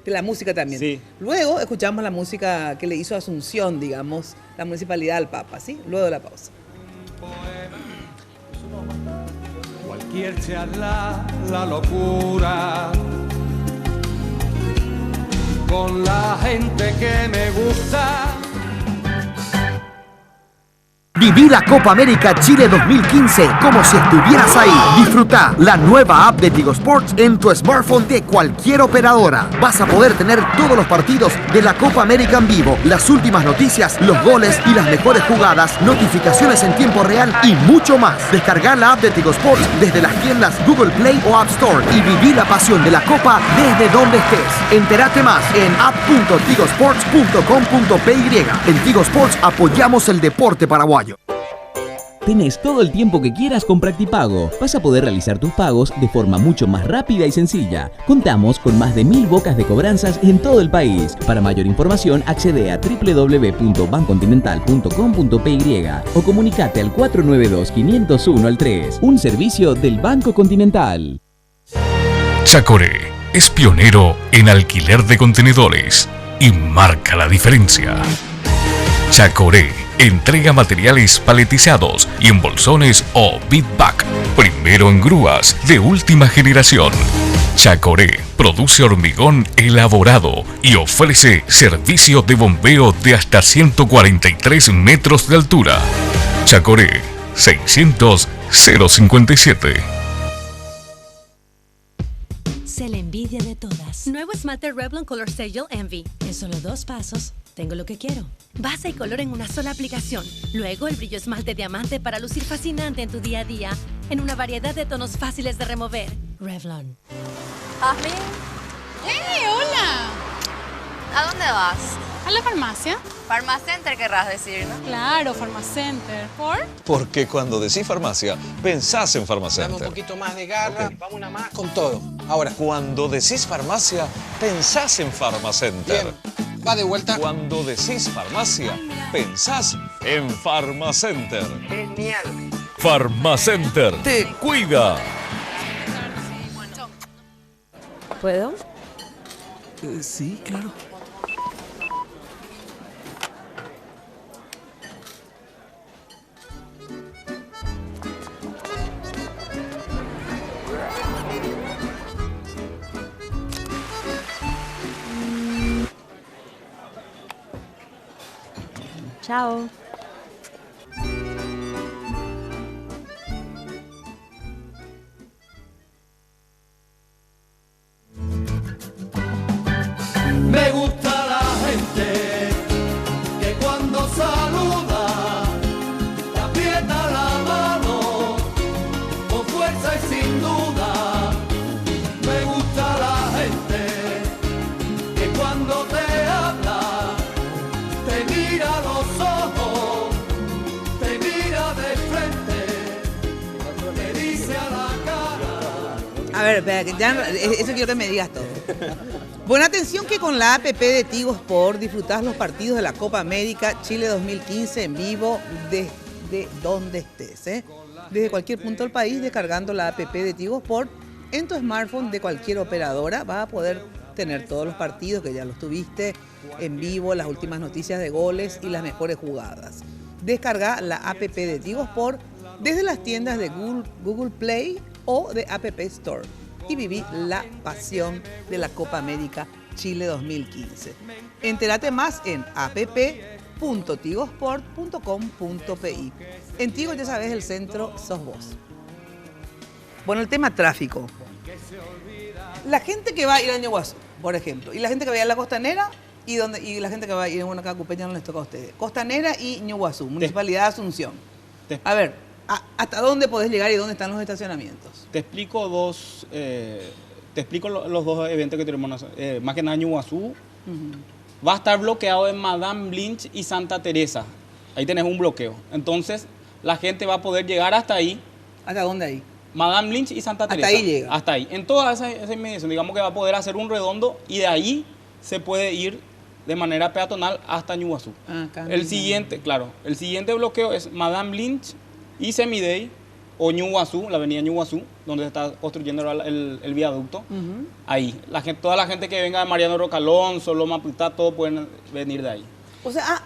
La música también. Sí. Luego escuchamos la música que le hizo Asunción, digamos, la municipalidad al Papa, ¿sí? Luego de la pausa. Cualquier charla, la locura, con la gente que me gusta. Viví la Copa América Chile 2015 como si estuvieras ahí. Disfruta la nueva app de Tigo Sports en tu smartphone de cualquier operadora. Vas a poder tener todos los partidos de la Copa América en vivo, las últimas noticias, los goles y las mejores jugadas, notificaciones en tiempo real y mucho más. Descargar la app de Tigo Sports desde las tiendas Google Play o App Store y viví la pasión de la Copa desde donde estés. Entérate más en app.tigosports.com.py. En Tigo Sports apoyamos el deporte paraguayo. Tenés todo el tiempo que quieras con Practipago. Vas a poder realizar tus pagos de forma mucho más rápida y sencilla. Contamos con más de 1000 bocas de cobranzas en todo el país. Para mayor información, accede a www.bancontinental.com.py o comunicate al 492-501-3. Un servicio del Banco Continental. Chacoré es pionero en alquiler de contenedores y marca la diferencia. Chacoré entrega materiales paletizados y en bolsones o bit-back. Primero en grúas de última generación. Chacoré produce hormigón elaborado y ofrece servicio de bombeo de hasta 143 metros de altura. Chacoré 600 057. Nuevo esmalte Revlon Color Stay Envy. En solo 2 pasos, tengo lo que quiero. Base y color en una sola aplicación. Luego el brillo esmalte diamante para lucir fascinante en tu día a día. En una variedad de tonos fáciles de remover. Revlon. Jazmín, ¡Hey, hola! ¿a dónde vas? ¿A la farmacia? Farmacenter querrás decir, ¿no? Claro, Farmacenter. ¿Por? Porque cuando decís farmacia, pensás en Dame un Farmacenter. poquito más de garra, vamos una más con todo. Ahora. Cuando decís farmacia, pensás en Farmacenter. Bien, va de vuelta. Cuando decís farmacia, pensás en Farmacenter. Genial. Farmacenter te cuida. ¿Puedo? Sí, claro. Chao. Me gusta la gente que cuando saluda te aprieta la mano con fuerza y sin duda. Me gusta la gente que cuando te habla te mira a los ojos, te mira de frente, te dice a la cara. A ver, espera, que ya, eso quiero que me digas todo. Buena atención que con la APP de Tigo Sport disfrutás los partidos de la Copa América Chile 2015 en vivo desde donde estés, ¿eh? Desde cualquier punto del país, descargando la APP de Tigo Sport en tu smartphone de cualquier operadora, vas a poder tener todos los partidos que ya los tuviste en vivo, las últimas noticias de goles y las mejores jugadas. Descarga la APP de Tigo Sport desde las tiendas de Google Play o de App Store y viví la pasión de la Copa América Chile 2015. Entérate más en app.tigosport.com.pi. En Tigo, ya sabes, el centro sos vos. Bueno, el tema tráfico. La gente que va a ir a Ñuguazú, por ejemplo, y la gente que va a ir a la Costanera y la gente que va a ir en Huanacacupeña no les toca a ustedes. Costanera y Ñuguazú, Municipalidad de Asunción. A ver, ¿hasta dónde podés llegar y dónde están los estacionamientos? Te explico los dos eventos que tenemos. Más que nada Ñuguazú. Va a estar bloqueado en Madame Lynch y Santa Teresa. Ahí tenés un bloqueo. Entonces, la gente va a poder llegar hasta ahí. ¿Hasta dónde ahí? Madame Lynch y Santa Teresa. Hasta ahí llega. Hasta ahí. En toda esa inmediación, digamos que va a poder hacer un redondo y de ahí se puede ir de manera peatonal hasta Ñuguazú. El siguiente bloqueo es Madame Lynch y Semiday o Ñuguazú, la avenida Ñuguazú, donde se está construyendo el viaducto. Ahí. Toda la gente que venga de Mariano Rocalonso, Loma Pitá, todos pueden venir de ahí. O sea,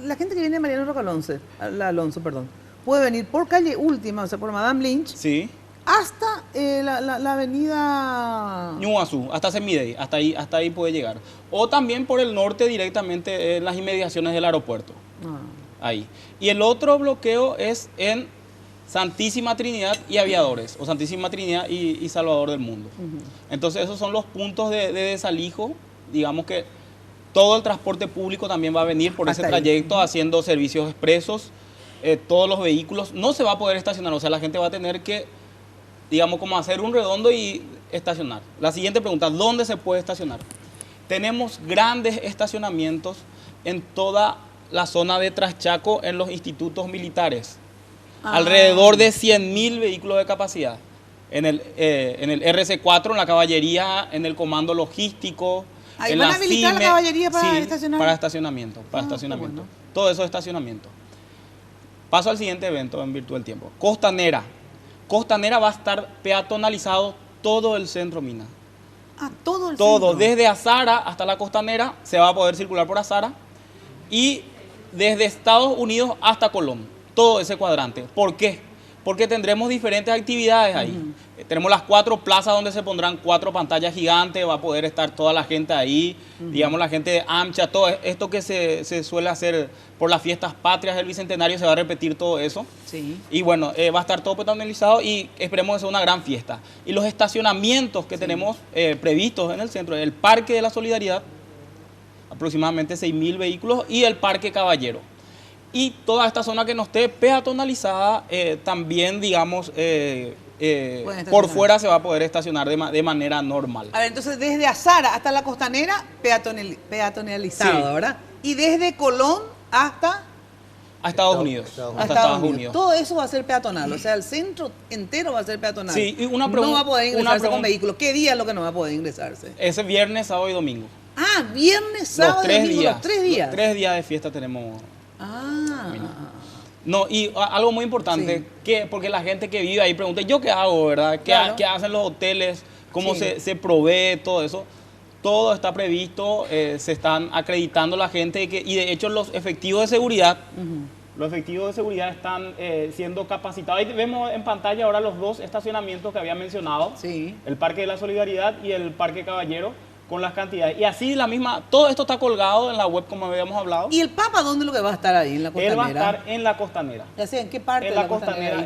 la gente que viene de Mariano Rocalonso, puede venir por calle Última, o sea, por Madame Lynch. Sí. Hasta la avenida Ñuguazú, hasta Semiday, hasta ahí puede llegar. O también por el norte directamente en las inmediaciones del aeropuerto. Ahí. Y el otro bloqueo es en Santísima Trinidad y Aviadores, o Santísima Trinidad y Salvador del Mundo. Entonces esos son los puntos de desalijo. Digamos que todo el transporte público también va a venir por ese trayecto haciendo servicios expresos. Todos los vehículos, no se va a poder estacionar, o sea, la gente va a tener que, digamos, como hacer un redondo y estacionar. La siguiente pregunta, ¿dónde se puede estacionar? Tenemos grandes estacionamientos en toda la zona de Traschaco en los institutos militares. Alrededor de 100.000 vehículos de capacidad. En el RC4, en la caballería, en el comando logístico. ¿Ahí en van la a habilitar CIME, la caballería para sí, estacionar? para estacionamiento. Bueno. Todo eso es estacionamiento. Paso al siguiente evento en virtud del tiempo. Costanera. Costanera va a estar peatonalizado todo el centro Mina. Todo el Todo, centro. desde Azara hasta la Costanera, se va a poder circular por Azara. Y desde Estados Unidos hasta Colón, todo ese cuadrante. ¿Por qué? porque tendremos diferentes actividades ahí. Tenemos las 4 plazas donde se pondrán 4 pantallas gigantes, va a poder estar toda la gente ahí, digamos la gente de AMCHA, todo esto que se suele hacer por las fiestas patrias del Bicentenario, se va a repetir todo eso. Sí. Y bueno, va a estar todo peatonalizado y esperemos que sea una gran fiesta. Y los estacionamientos que tenemos previstos en el centro, el Parque de la Solidaridad, aproximadamente 6.000 vehículos, y el Parque Caballero. Y toda esta zona que no esté peatonalizada, también, digamos, por fuera se va a poder estacionar de manera normal. A ver, entonces desde Azara hasta la Costanera, peatonalizado, Sí. ¿verdad? Y desde Colón hasta... A Estados Unidos. Hasta Estados Unidos. Todo eso va a ser peatonal, o sea, el centro entero va a ser peatonal. Sí, y no va a poder ingresarse con vehículos. ¿Qué día es lo que no va a poder ingresarse? Ese viernes, sábado y domingo. Ah, viernes, sábado y domingo, los 3 días. Los 3 días de fiesta tenemos. Ah. No, y algo muy importante, porque la gente que vive ahí pregunta, ¿yo qué hago, verdad? ¿Qué hacen los hoteles? ¿Cómo se provee todo eso? Todo está previsto, se están acreditando la gente y de hecho los efectivos de seguridad, están siendo capacitados. Ahí vemos en pantalla ahora los 2 estacionamientos que había mencionado, el Parque de la Solidaridad y el Parque Caballero, con las cantidades. Y así todo esto está colgado en la web como habíamos hablado. ¿Y el Papa dónde es lo que va a estar ahí? ¿En la Costanera? Él va a estar en la Costanera. Ya sé, ¿en qué parte en de la Costanera?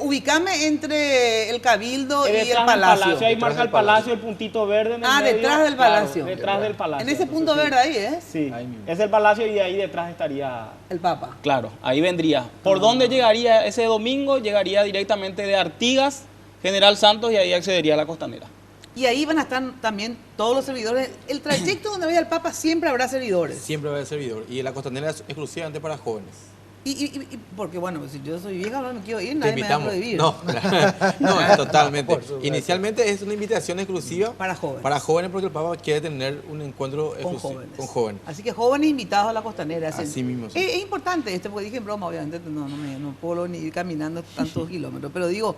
Ubicame entre el Cabildo y el detrás Palacio. Del Ahí marca el Palacio, el puntito verde en el medio. Detrás del Palacio. Claro, detrás del Palacio. En ese punto verde ahí, ¿eh? Sí, es el Palacio y ahí detrás estaría... el Papa. Claro, ahí vendría. ¿Por dónde llegaría ese domingo? Llegaría directamente de Artigas, General Santos, y ahí accedería a la Costanera. Y ahí van a estar también todos los servidores. El trayecto donde vaya el Papa siempre habrá servidores. Siempre va a haber servidor. Y la Costanera es exclusivamente para jóvenes. Y porque bueno, si yo soy vieja, no me quiero ir, nadie me va a prohibir. No, no, totalmente. Inicialmente es una invitación exclusiva para jóvenes. Para jóvenes, porque el Papa quiere tener un encuentro exclusivo con jóvenes. Así que jóvenes invitados a la Costanera. Así mismo. Sí. Es importante esto, porque dije en broma, obviamente no puedo ni ir caminando tantos kilómetros, pero digo,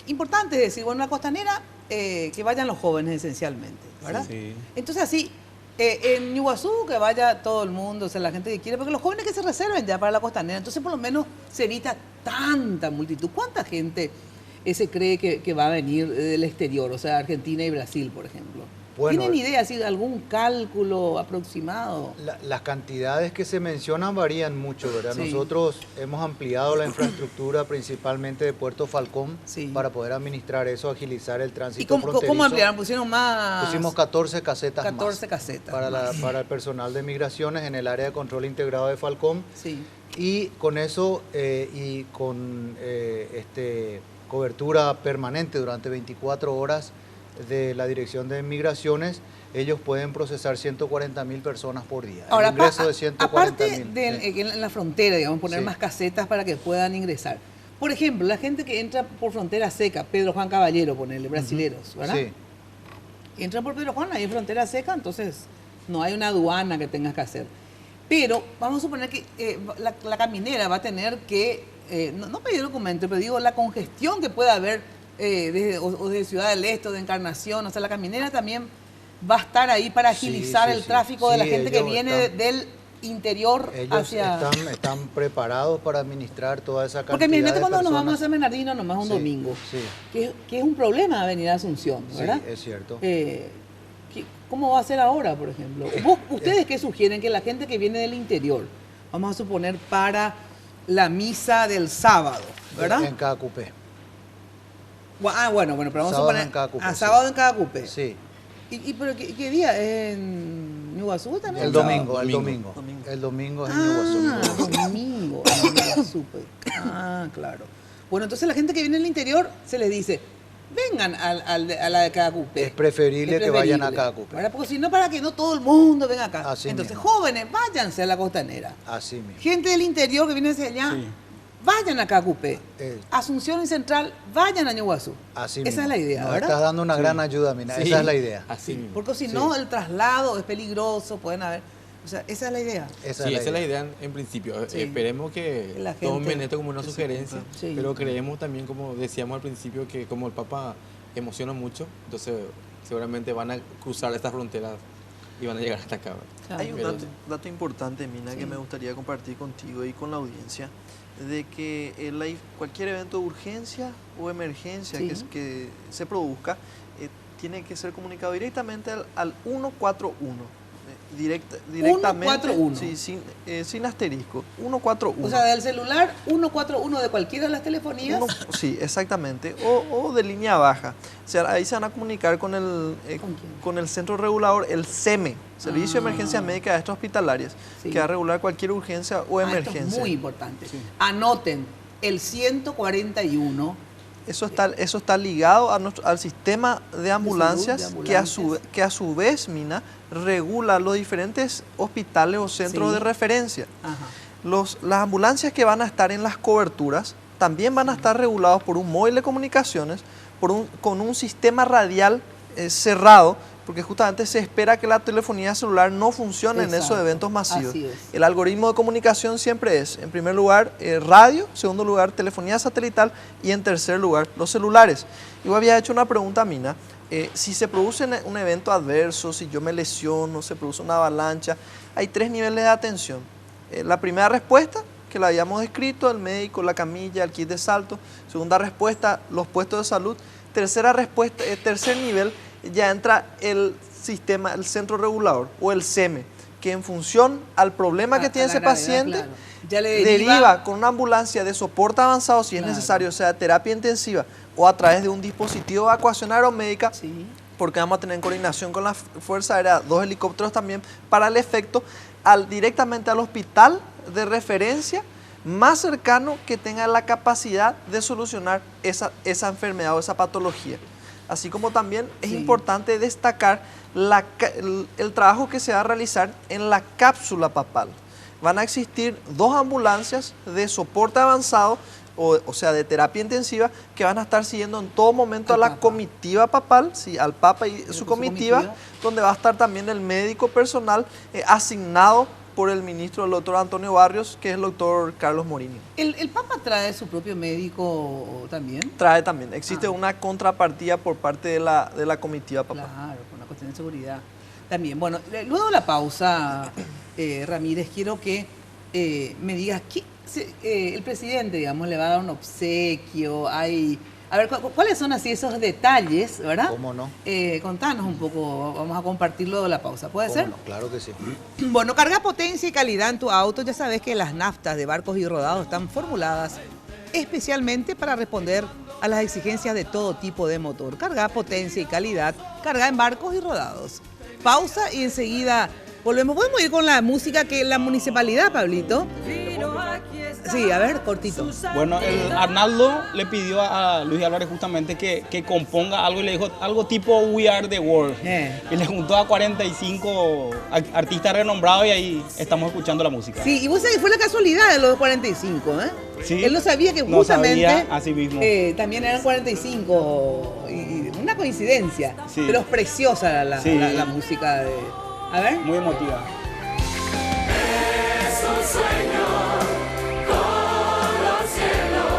importante es decir, bueno, la Costanera, que vayan los jóvenes esencialmente, ¿verdad? Sí. Entonces así, en Iguazú que vaya todo el mundo, o sea, la gente que quiere, porque los jóvenes que se reserven ya para la Costanera, entonces por lo menos se evita tanta multitud. ¿Cuánta gente se cree que va a venir del exterior, o sea, Argentina y Brasil, por ejemplo? Bueno, ¿tienen idea, así, algún cálculo aproximado? Las cantidades que se mencionan varían mucho, ¿verdad? Sí. Nosotros hemos ampliado la infraestructura principalmente de Puerto Falcón para poder administrar eso, agilizar el tránsito fronterizo. ¿Cómo ampliaron? ¿Pusieron más? Pusimos 14 casetas 14 más casetas. Para el personal de migraciones en el área de control integrado de Falcón. Sí. Y con eso y con cobertura permanente durante 24 horas de la Dirección de Migraciones, ellos pueden procesar 140.000 personas por día. Ahora, el ingreso de 140.000. Aparte de en la frontera, digamos, poner más casetas para que puedan ingresar. Por ejemplo, la gente que entra por frontera seca, Pedro Juan Caballero, ponerle, brasileros, ¿verdad? Sí. Entran por Pedro Juan, ahí hay frontera seca, entonces no hay una aduana que tengas que hacer. Pero vamos a suponer que la caminera va a tener que, no pedir documento, pero digo, la congestión que pueda haber desde Ciudad del Este o de Encarnación, o sea, la caminera también va a estar ahí para agilizar el tráfico de la gente que viene del interior hacia... Están preparados para administrar toda esa cantidad. Porque imagínate cuando de nos vamos a personas. San Bernardino nomás un domingo, que es un problema venir a Asunción, ¿verdad? Sí, es cierto. ¿Cómo va a ser ahora, por ejemplo? ¿Ustedes qué sugieren? Que la gente que viene del interior, vamos a suponer para la misa del sábado, ¿verdad? En cada cupé. Bueno, pero vamos sábado a suponer en cada cupé, sábado en cada cupé. Sí. ¿Pero qué día? ¿En Iguazú también? El domingo. El domingo es en Iguazú. Domingo en Iguazú. Claro. Bueno, entonces la gente que viene del interior se les dice, vengan a la de cada cupé. Es preferible que vayan a cada cupé. ¿Verdad? Porque si no, para que no todo el mundo venga acá. Así entonces, mismo. jóvenes, váyanse a la Costanera. Así mismo. Gente del interior que viene hacia allá, vayan a Cacupé. Asunción y Central, vayan a Iguazú. Así Esa mismo. es la idea, Nos ¿verdad? estás dando una gran ayuda, Mina. Sí. Esa es la idea. Así mismo. Porque si no, el traslado es peligroso, pueden haber... O sea, esa es la idea. Esa es la idea en principio. Sí. Esperemos que La gente tomen esto como una sugerencia, Sí. pero creemos también, como decíamos al principio, que como el Papa emociona mucho, entonces seguramente van a cruzar estas fronteras y van a llegar hasta acá. Hay un dato importante, Mina, que me gustaría compartir contigo y con la audiencia. de que cualquier evento de urgencia o emergencia que se produzca tiene que ser comunicado directamente al 141. Directamente, 141. Sí, sin asterisco, 141. O sea, del celular 141 de cualquiera de las telefonías. Sí, exactamente, o de línea baja. O sea, ahí se van a comunicar con el centro regulador, el SEME, Servicio de Emergencia Médica de Extrahospitalarias, que va a regular cualquier urgencia o emergencia. Esto es muy importante. Sí. Anoten, el 141. Eso está ligado al sistema de ambulancias, que a su vez, Mina, regula los diferentes hospitales o centros de referencia. Las ambulancias que van a estar en las coberturas también van a estar regulados por un móvil de comunicaciones, con un sistema radial cerrado, porque justamente se espera que la telefonía celular no funcione en esos eventos masivos. El algoritmo de comunicación siempre es, en primer lugar, radio, en segundo lugar, telefonía satelital y en tercer lugar, los celulares. Y vos habías hecho una pregunta, Mina, si se produce un evento adverso, si yo me lesiono, se produce una avalancha, hay 3 niveles de atención. La primera respuesta, que la habíamos descrito, el médico, la camilla, el kit de salto. Segunda respuesta, los puestos de salud. Tercera respuesta, tercer nivel, ya entra el sistema, el centro regulador o el SEME, que en función al problema que tiene ese paciente, ya le deriva con una ambulancia de soporte avanzado, si es necesario, o sea, terapia intensiva, o a través de un dispositivo de evacuación aeromédica, porque vamos a tener en coordinación con la Fuerza Aérea 2 helicópteros también, para el efecto, directamente al hospital de referencia más cercano que tenga la capacidad de solucionar esa enfermedad o esa patología. Así como también es importante destacar el trabajo que se va a realizar en la cápsula papal. Van a existir 2 ambulancias de soporte avanzado, o sea, de terapia intensiva, que van a estar siguiendo en todo momento a la comitiva papal, al Papa y su comitiva, donde va a estar también el médico personal asignado por el ministro, el doctor Antonio Barrios, que es el doctor Carlos Morini. ¿El Papa trae su propio médico también? Trae también. Existe una contrapartida por parte de la comitiva papal. Claro, por una cuestión de seguridad. También, bueno, luego de la pausa, Ramírez, quiero que me digas, el presidente, digamos, le va a dar un obsequio, a ver, ¿cuáles son así esos detalles, verdad? ¿Cómo no? Contanos un poco, vamos a compartirlo de la pausa, ¿puede ser? No? Claro que sí. Bueno, carga potencia y calidad en tu auto. Ya sabes que las naftas de Barcos y Rodados están formuladas especialmente para responder a las exigencias de todo tipo de motor. Carga potencia y calidad, carga en Barcos y Rodados. Pausa y enseguida volvemos. ¿Podemos ir con la música que la municipalidad, Pablito? Sí, a ver, cortito. Bueno, Arnaldo le pidió a Luis Álvarez justamente que componga algo y le dijo algo tipo We Are the World. Y le juntó a 45 artistas renombrados y ahí estamos escuchando la música. Sí, y vos sabés, fue la casualidad de los 45, ¿eh? Sí. Él no sabía que justamente sabía, así mismo. También eran 45, y una coincidencia. Sí. Pero es preciosa la música de... A ver. Muy emotiva. Es un sueño con los cielos,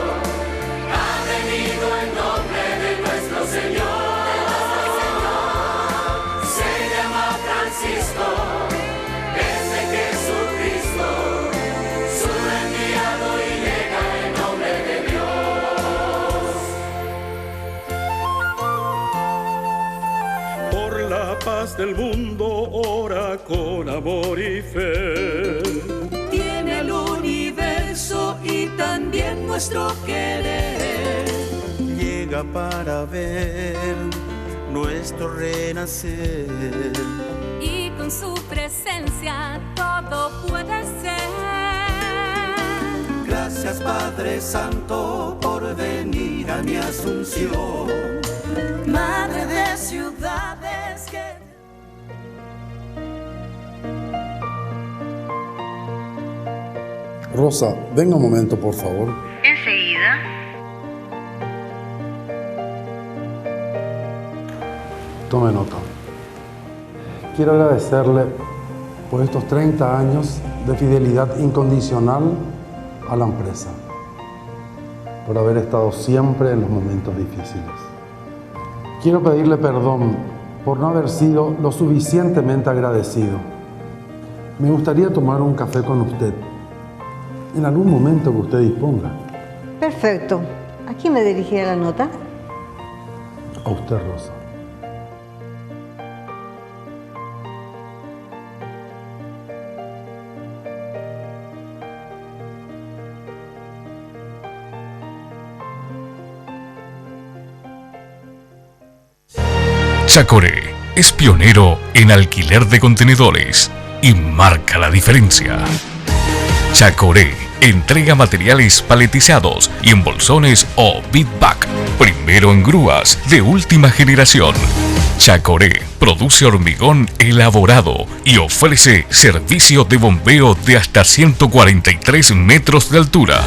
ha venido en nombre de nuestro Señor. Se llama Francisco, es de Jesucristo, su enviado y llega en nombre de Dios. Por la paz del mundo ora con amor y fe. Tiene el universo y también nuestro querer. Llega para ver nuestro renacer. Y con su presencia todo puede ser. Gracias Padre Santo por venir a mi asunción. Madre de ciudades que... Rosa, venga un momento, por favor. Enseguida. Tome nota. Quiero agradecerle por estos 30 años de fidelidad incondicional a la empresa, por haber estado siempre en los momentos difíciles. Quiero pedirle perdón por no haber sido lo suficientemente agradecido. Me gustaría tomar un café con usted en algún momento que usted disponga. Perfecto. ¿A quién me dirigirá la nota? A usted, Rosa. Chacoré es pionero en alquiler de contenedores y marca la diferencia. Chacoré entrega materiales paletizados y en bolsones o bit-back, primero en grúas de última generación. Chacoré produce hormigón elaborado y ofrece servicio de bombeo de hasta 143 metros de altura.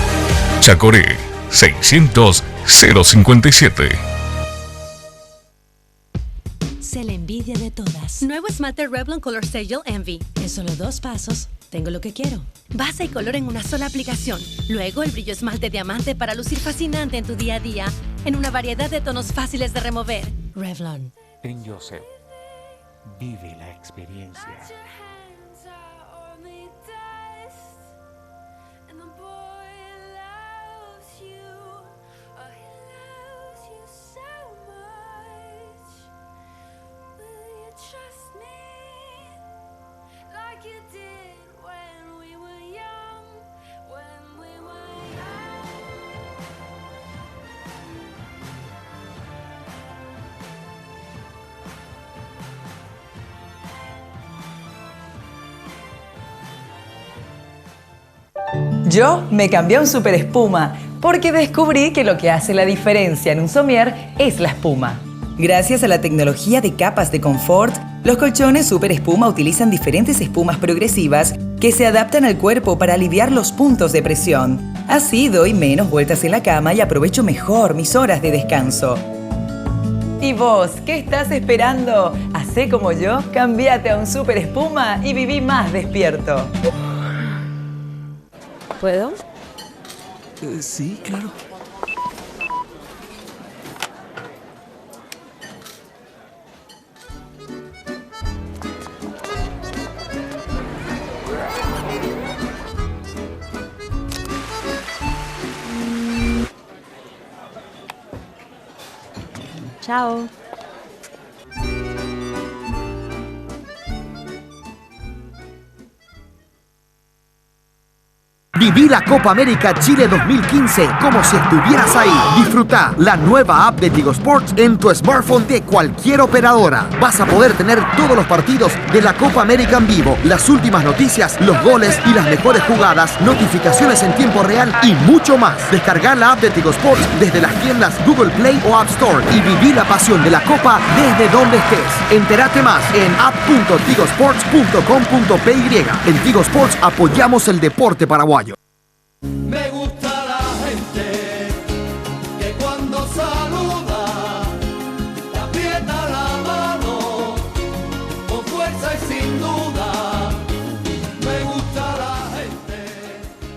Chacoré 600 057. Sé la envidia de todas. Nuevo esmalte Revlon Color Stagel Envy. En solo 2 pasos, tengo lo que quiero. Base y color en una sola aplicación. Luego el brillo esmalte diamante para lucir fascinante en tu día a día. En una variedad de tonos fáciles de remover. Revlon. En Joseph, vive la experiencia. Yo me cambié a un Super Espuma porque descubrí que lo que hace la diferencia en un somier es la espuma. Gracias a la tecnología de capas de confort, los colchones Super Espuma utilizan diferentes espumas progresivas que se adaptan al cuerpo para aliviar los puntos de presión. Así doy menos vueltas en la cama y aprovecho mejor mis horas de descanso. ¿Y vos, qué estás esperando? Hacé como yo, cambiate a un Super Espuma y viví más despierto. ¿Puedo? Sí, claro. Chao. Viví la Copa América Chile 2015 como si estuvieras ahí. Disfruta la nueva app de Tigo Sports en tu smartphone de cualquier operadora. Vas a poder tener todos los partidos de la Copa América en vivo, las últimas noticias, los goles y las mejores jugadas, notificaciones en tiempo real y mucho más. Descargar la app de Tigo Sports desde las tiendas Google Play o App Store y viví la pasión de la Copa desde donde estés. Entérate más en app.tigosports.com.py. En Tigo Sports apoyamos el deporte paraguayo. Me gusta la gente que cuando saluda te aprieta la mano con fuerza y sin duda. Me gusta la gente.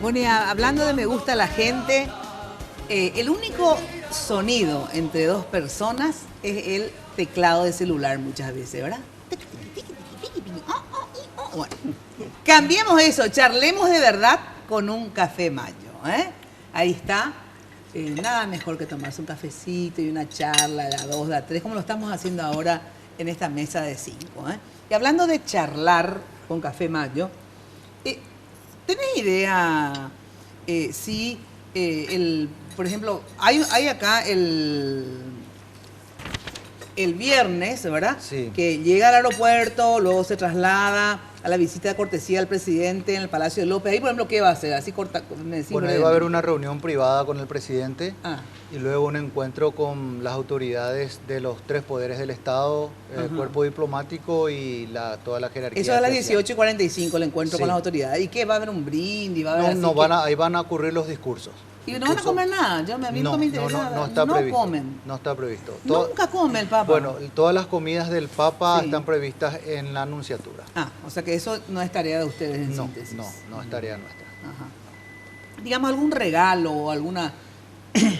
Bueno, y hablando de me gusta la gente, el único sonido entre dos personas es el teclado de celular muchas veces, ¿verdad? Bueno, cambiemos eso, charlemos de verdad con un café mayo, ¿eh? Ahí está. Nada mejor que tomarse un cafecito y una charla de a 2, de a 3, como lo estamos haciendo ahora en esta mesa de 5. Y hablando de charlar con café mayo, ¿tenés idea si, por ejemplo, hay acá el viernes, ¿verdad? Sí. Que llega al aeropuerto, luego se traslada a la visita de cortesía del presidente en el Palacio de López. Ahí, por ejemplo, ¿qué va a hacer? Así corta. Bueno, ahí va a haber una reunión privada con el presidente y luego un encuentro con las autoridades de los 3 poderes del Estado, el cuerpo diplomático y toda la jerarquía. Eso es a las 18:45 el encuentro con las autoridades. ¿Y qué? ¿Va a haber un brindis? ¿Va a haber ahí van a ocurrir los discursos. ¿Y no van a comer nada? A mí no me interesa. No está previsto. Comen. No está previsto. Nunca come el Papa. Bueno, todas las comidas del Papa están previstas en la anunciatura. O sea que eso no es tarea de ustedes en síntesis. No es tarea nuestra. Digamos, algún regalo o alguna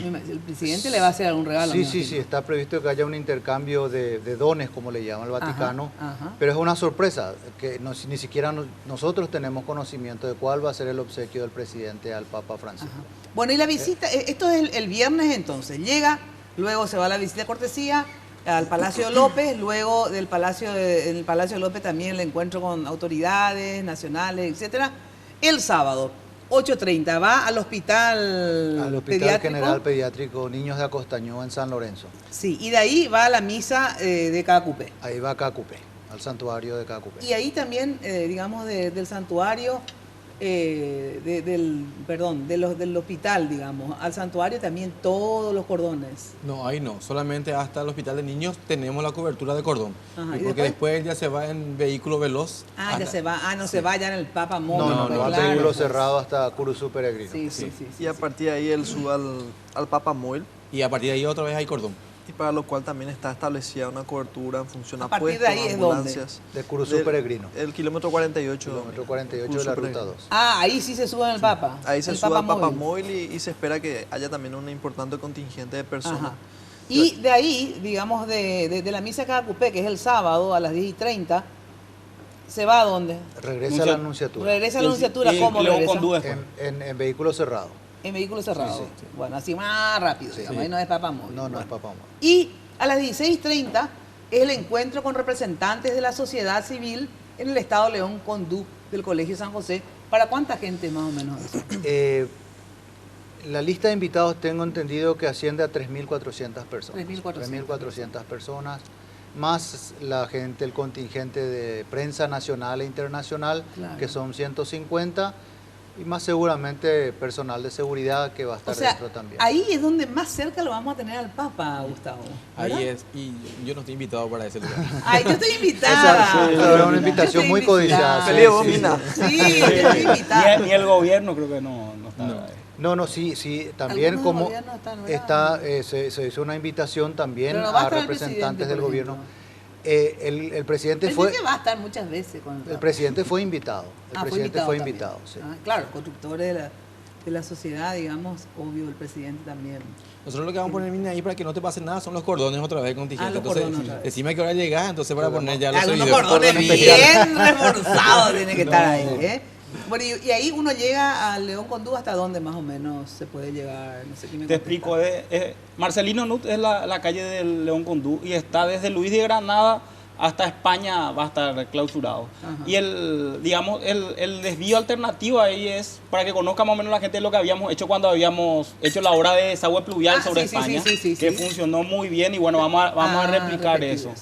El presidente le va a hacer algún regalo. Sí, está previsto que haya un intercambio de dones, como le llama el Vaticano, ajá. pero es una sorpresa, que ni siquiera nosotros tenemos conocimiento de cuál va a ser el obsequio del presidente al Papa Francisco. Ajá. Bueno, y la visita, esto es el viernes entonces, llega, luego se va a la visita de cortesía al Palacio López, luego del en el Palacio López también el encuentro con autoridades nacionales, etcétera. El sábado, 8:30, va al Hospital Pediátrico. General Pediátrico Niños de Acostañó en San Lorenzo. Sí, y de ahí va a la misa de Cacupé. Ahí va a Cacupé, al santuario de Cacupé. Y ahí también, digamos, del santuario, del hospital, digamos, al santuario también todos los cordones. No, ahí no, solamente hasta el hospital de niños tenemos la cobertura de cordón. Ajá, y porque después ya se va en vehículo veloz. Ya se va, no se va ya en el Papa Móvil. No, va en vehículo cerrado hasta Curuzú Peregrino. Sí. Y a partir de ahí él sube al Papa Móvil. Y a partir de ahí otra vez hay cordón. Y para lo cual también está establecida una cobertura en función a partir puestos, de ahí ambulancias. De Curuzú Peregrino. El kilómetro 48. Kilómetro 48 de la ruta 2. Ahí sí se sube el Papa. Ahí se sube al Papa Móvil y se espera que haya también un importante contingente de personas. Ajá. Y de ahí, digamos, de la misa de Cacupé, que es el sábado a las 10:30, ¿se va a dónde? Regresa a la Anunciatura. Regresa a la Anunciatura, ¿cómo regresa? En vehículo cerrado. En vehículo cerrado. Sí. Bueno, así más rápido, digamos. Ahí no es Papa Móvil. No es Papa Móvil. Y a las 16:30 es el encuentro con representantes de la sociedad civil en el Estado León Condú del Colegio San José. ¿Para cuánta gente más o menos eso? La lista de invitados tengo entendido que asciende a 3.400 personas. 3.400 personas, más la gente, el contingente de prensa nacional e internacional, claro, que son 150. Y más seguramente personal de seguridad que va a estar dentro también. Ahí es donde más cerca lo vamos a tener al Papa, Gustavo, ¿verdad? Ahí es, y yo no estoy invitado para ese lugar. Ay, yo estoy invitada. Esa es una invitación muy codiciada. Sí, yo estoy invitada. Ni el gobierno creo que no está. No, sí, también como se hizo una invitación también a representantes del gobierno. El presidente fue... va a estar muchas veces. El presidente fue invitado. El presidente fue invitado, sí. Claro, constructores de la sociedad, digamos, obvio, el presidente también. Nosotros lo que vamos a poner bien ahí para que no te pase nada son los cordones otra vez contingentes. Entonces, decime que ahora llegás, entonces para poner ya los seguidores. Algunos cordones bien reforzados tienen que estar ahí, Bueno, y ahí uno llega al León Condú, ¿hasta dónde más o menos se puede llegar? No sé qué me Te explico. Marcelino Nut es la calle del León Condú y está desde Luis de Granada hasta España, va a estar clausurado. Ajá. Y el desvío alternativo ahí es para que conozca más o menos la gente lo que habíamos hecho cuando habíamos hecho la obra de desagüe pluvial sobre España, que funcionó muy bien y bueno, vamos a replicar eso.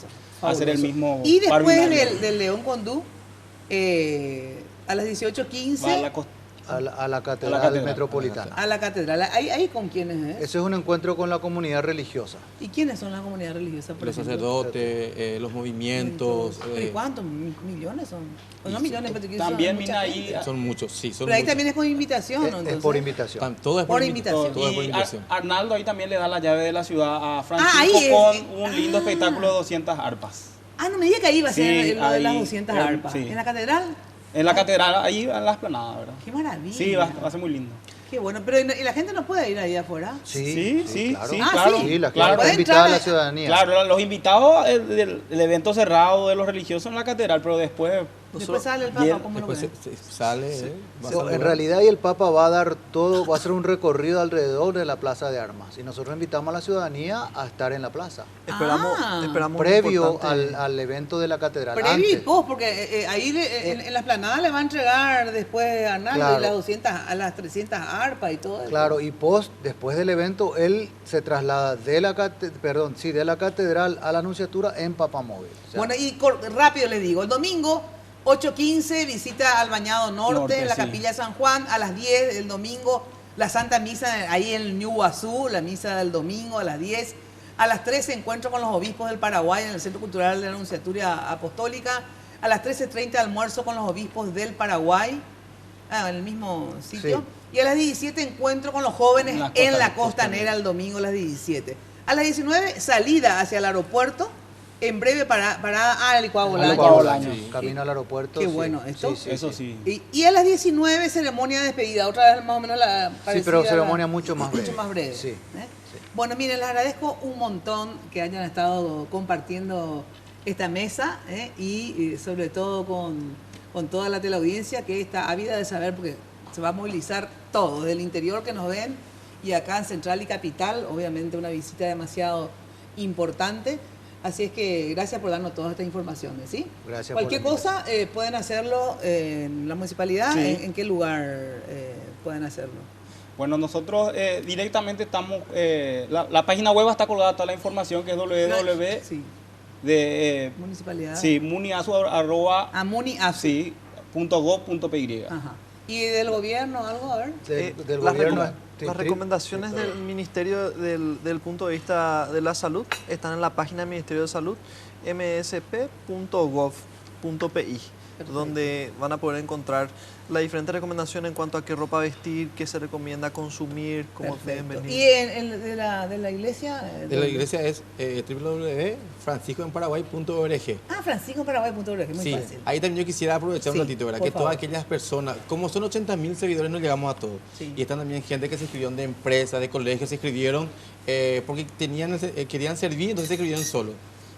Hacer el mismo. Y después del León Condú, a las 18:15 a la catedral metropolitana. A la catedral. ¿Ahí con quiénes es? Ese es un encuentro con la comunidad religiosa. ¿Y quiénes son la comunidad religiosa? Los sacerdotes, los movimientos. ¿Y cuántos? ¿Millones son? No millones, pero también mira ahí. Son muchos, sí. Pero ahí también es por invitación, ¿no? Es por invitación. Todo es por invitación. Y Arnaldo ahí también le da la llave de la ciudad a Francisco con un lindo espectáculo de 200 arpas. No me diga que ahí va a ser lo de las 200 arpas. ¿En la catedral? En la catedral, ahí en la explanada, ¿verdad? Qué maravilla. Sí, va a ser muy lindo. Qué bueno, pero ¿y la gente no puede ir ahí afuera? Sí, claro. Sí, la gente puede invitar a la ciudadanía. Claro, los invitados del evento cerrado de los religiosos en la catedral, pero después sale el Papa, ¿cómo lo ven? Sale. En realidad ahí el Papa va a hacer un recorrido alrededor de la Plaza de Armas y nosotros invitamos a la ciudadanía a estar en la plaza. Esperamos previo al evento de la catedral. Previo y post, porque ahí en la explanada le va a entregar después a Arnaldo y las 300 arpas y todo eso. Claro, y post, después del evento, él se traslada de la catedral a la Anunciatura en Papamóvil. Bueno, y rápido les digo, el domingo 8:15, visita al Bañado Norte en la Capilla de San Juan. A las 10 el domingo, la Santa Misa ahí en el New Guazú, la misa del domingo a las 10. A las 13, encuentro con los obispos del Paraguay en el Centro Cultural de la Anunciatura Apostólica. A las 13:30, almuerzo con los obispos del Paraguay, en el mismo sitio. Sí. Y a las 17, encuentro con los jóvenes en la Costanera el domingo a las 17. A las 19, salida hacia el aeropuerto En breve para al Licuado Al Bolaño. Bolaño, sí. Camino al aeropuerto. Qué sí. bueno esto. Sí, Eso sí. Y a las 19 ceremonia de despedida, otra vez más o menos la Sí, parecida pero a la- ceremonia mucho más breve. Mucho más breve. Sí. ¿eh? Bueno, miren, les agradezco un montón que hayan estado compartiendo esta mesa y sobre todo con toda la teleaudiencia que está ávida de saber, porque se va a movilizar todo, del interior que nos ven y acá en Central y Capital, obviamente una visita demasiado importante. Así es que gracias por darnos todas estas informaciones, ¿sí? Gracias. Cualquier cosa pueden hacerlo en la municipalidad. Sí. ¿En qué lugar pueden hacerlo? Bueno, nosotros directamente estamos, la página web está colgada toda la información, que es www. Sí. De municipalidad. Sí, muniasu arroba muniasu. Sí, .gov.py. Ajá. ¿Y del gobierno algo? A ver. Del gobierno. Las recomendaciones del Ministerio del punto de vista de la salud están en la página del Ministerio de Salud, msp.gov.pi, donde van a poder encontrar las diferentes recomendaciones en cuanto a qué ropa vestir, qué se recomienda consumir, cómo deben venir. ¿Y de la iglesia? De la iglesia es www.franciscoenparaguay.org. Franciscoenparaguay.org, muy Sí, fácil. ahí también yo quisiera aprovechar Sí, un ratito, ¿verdad? por Que todas favor. aquellas personas, como son 80.000 seguidores, no llegamos a todos. Sí. Y están también gente que se inscribieron de empresas, de colegios, se inscribieron porque querían servir, entonces se inscribieron solo.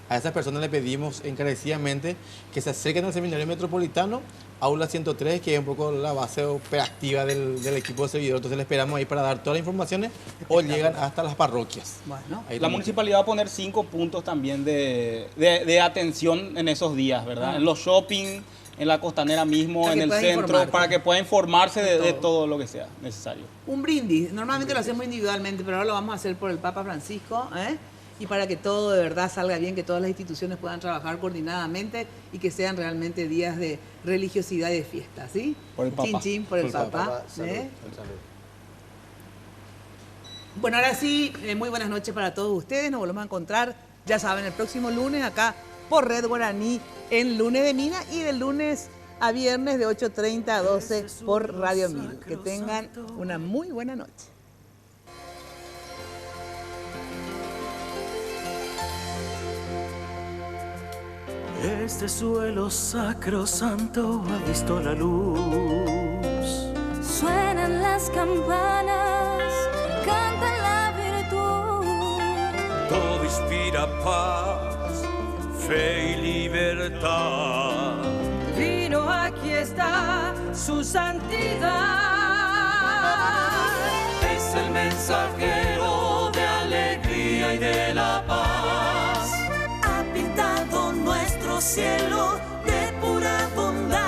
A esas personas le pedimos encarecidamente que se acerquen al Seminario Metropolitano, Aula 103, que es un poco la base operativa del equipo de servidor. Entonces le esperamos ahí para dar todas las informaciones o llegan hasta las parroquias. Bueno, la municipalidad va a poner 5 puntos también de atención en esos días, ¿verdad? En los shopping, en la costanera mismo, Para en que el puedan centro, informarte. para que pueda informarse de todo lo que sea necesario. Un brindis. Normalmente lo hacemos individualmente, pero ahora lo vamos a hacer por el Papa Francisco, y para que todo de verdad salga bien, que todas las instituciones puedan trabajar coordinadamente y que sean realmente días de religiosidad y de fiesta, ¿sí? Por el Papa. Chin chin por el Papa. Bueno, ahora sí, muy buenas noches para todos ustedes. Nos volvemos a encontrar, ya saben, el próximo lunes acá por Red Guaraní en Lunes de Mina y del lunes a viernes de 8:30 a 12 por Radio 1000. Que tengan una muy buena noche. Este suelo sacrosanto ha visto la luz. Suenan las campanas, canta la virtud. Todo inspira paz, fe y libertad. Vino, aquí está su santidad. Es el mensajero de alegría y de la paz. Ha pintado nuestro cielo de pura bondad.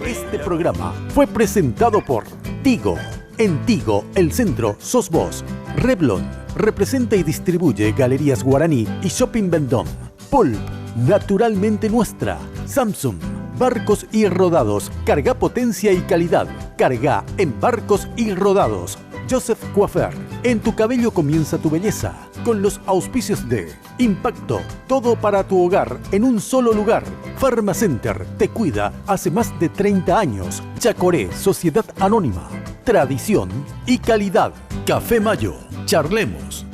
Este programa fue presentado por Tigo. En Tigo, el centro sos vos. Revlon representa y distribuye Galerías Guaraní y Shopping Vendôme. Pulp, naturalmente nuestra. Samsung, barcos y rodados. Carga potencia y calidad. Carga en barcos y rodados. Joseph Coiffeur. En tu cabello comienza tu belleza. Con los auspicios de Impacto, todo para tu hogar en un solo lugar. Pharmacenter te cuida hace más de 30 años. Chacoré, Sociedad Anónima. Tradición y calidad. Café Mayo. Charlemos.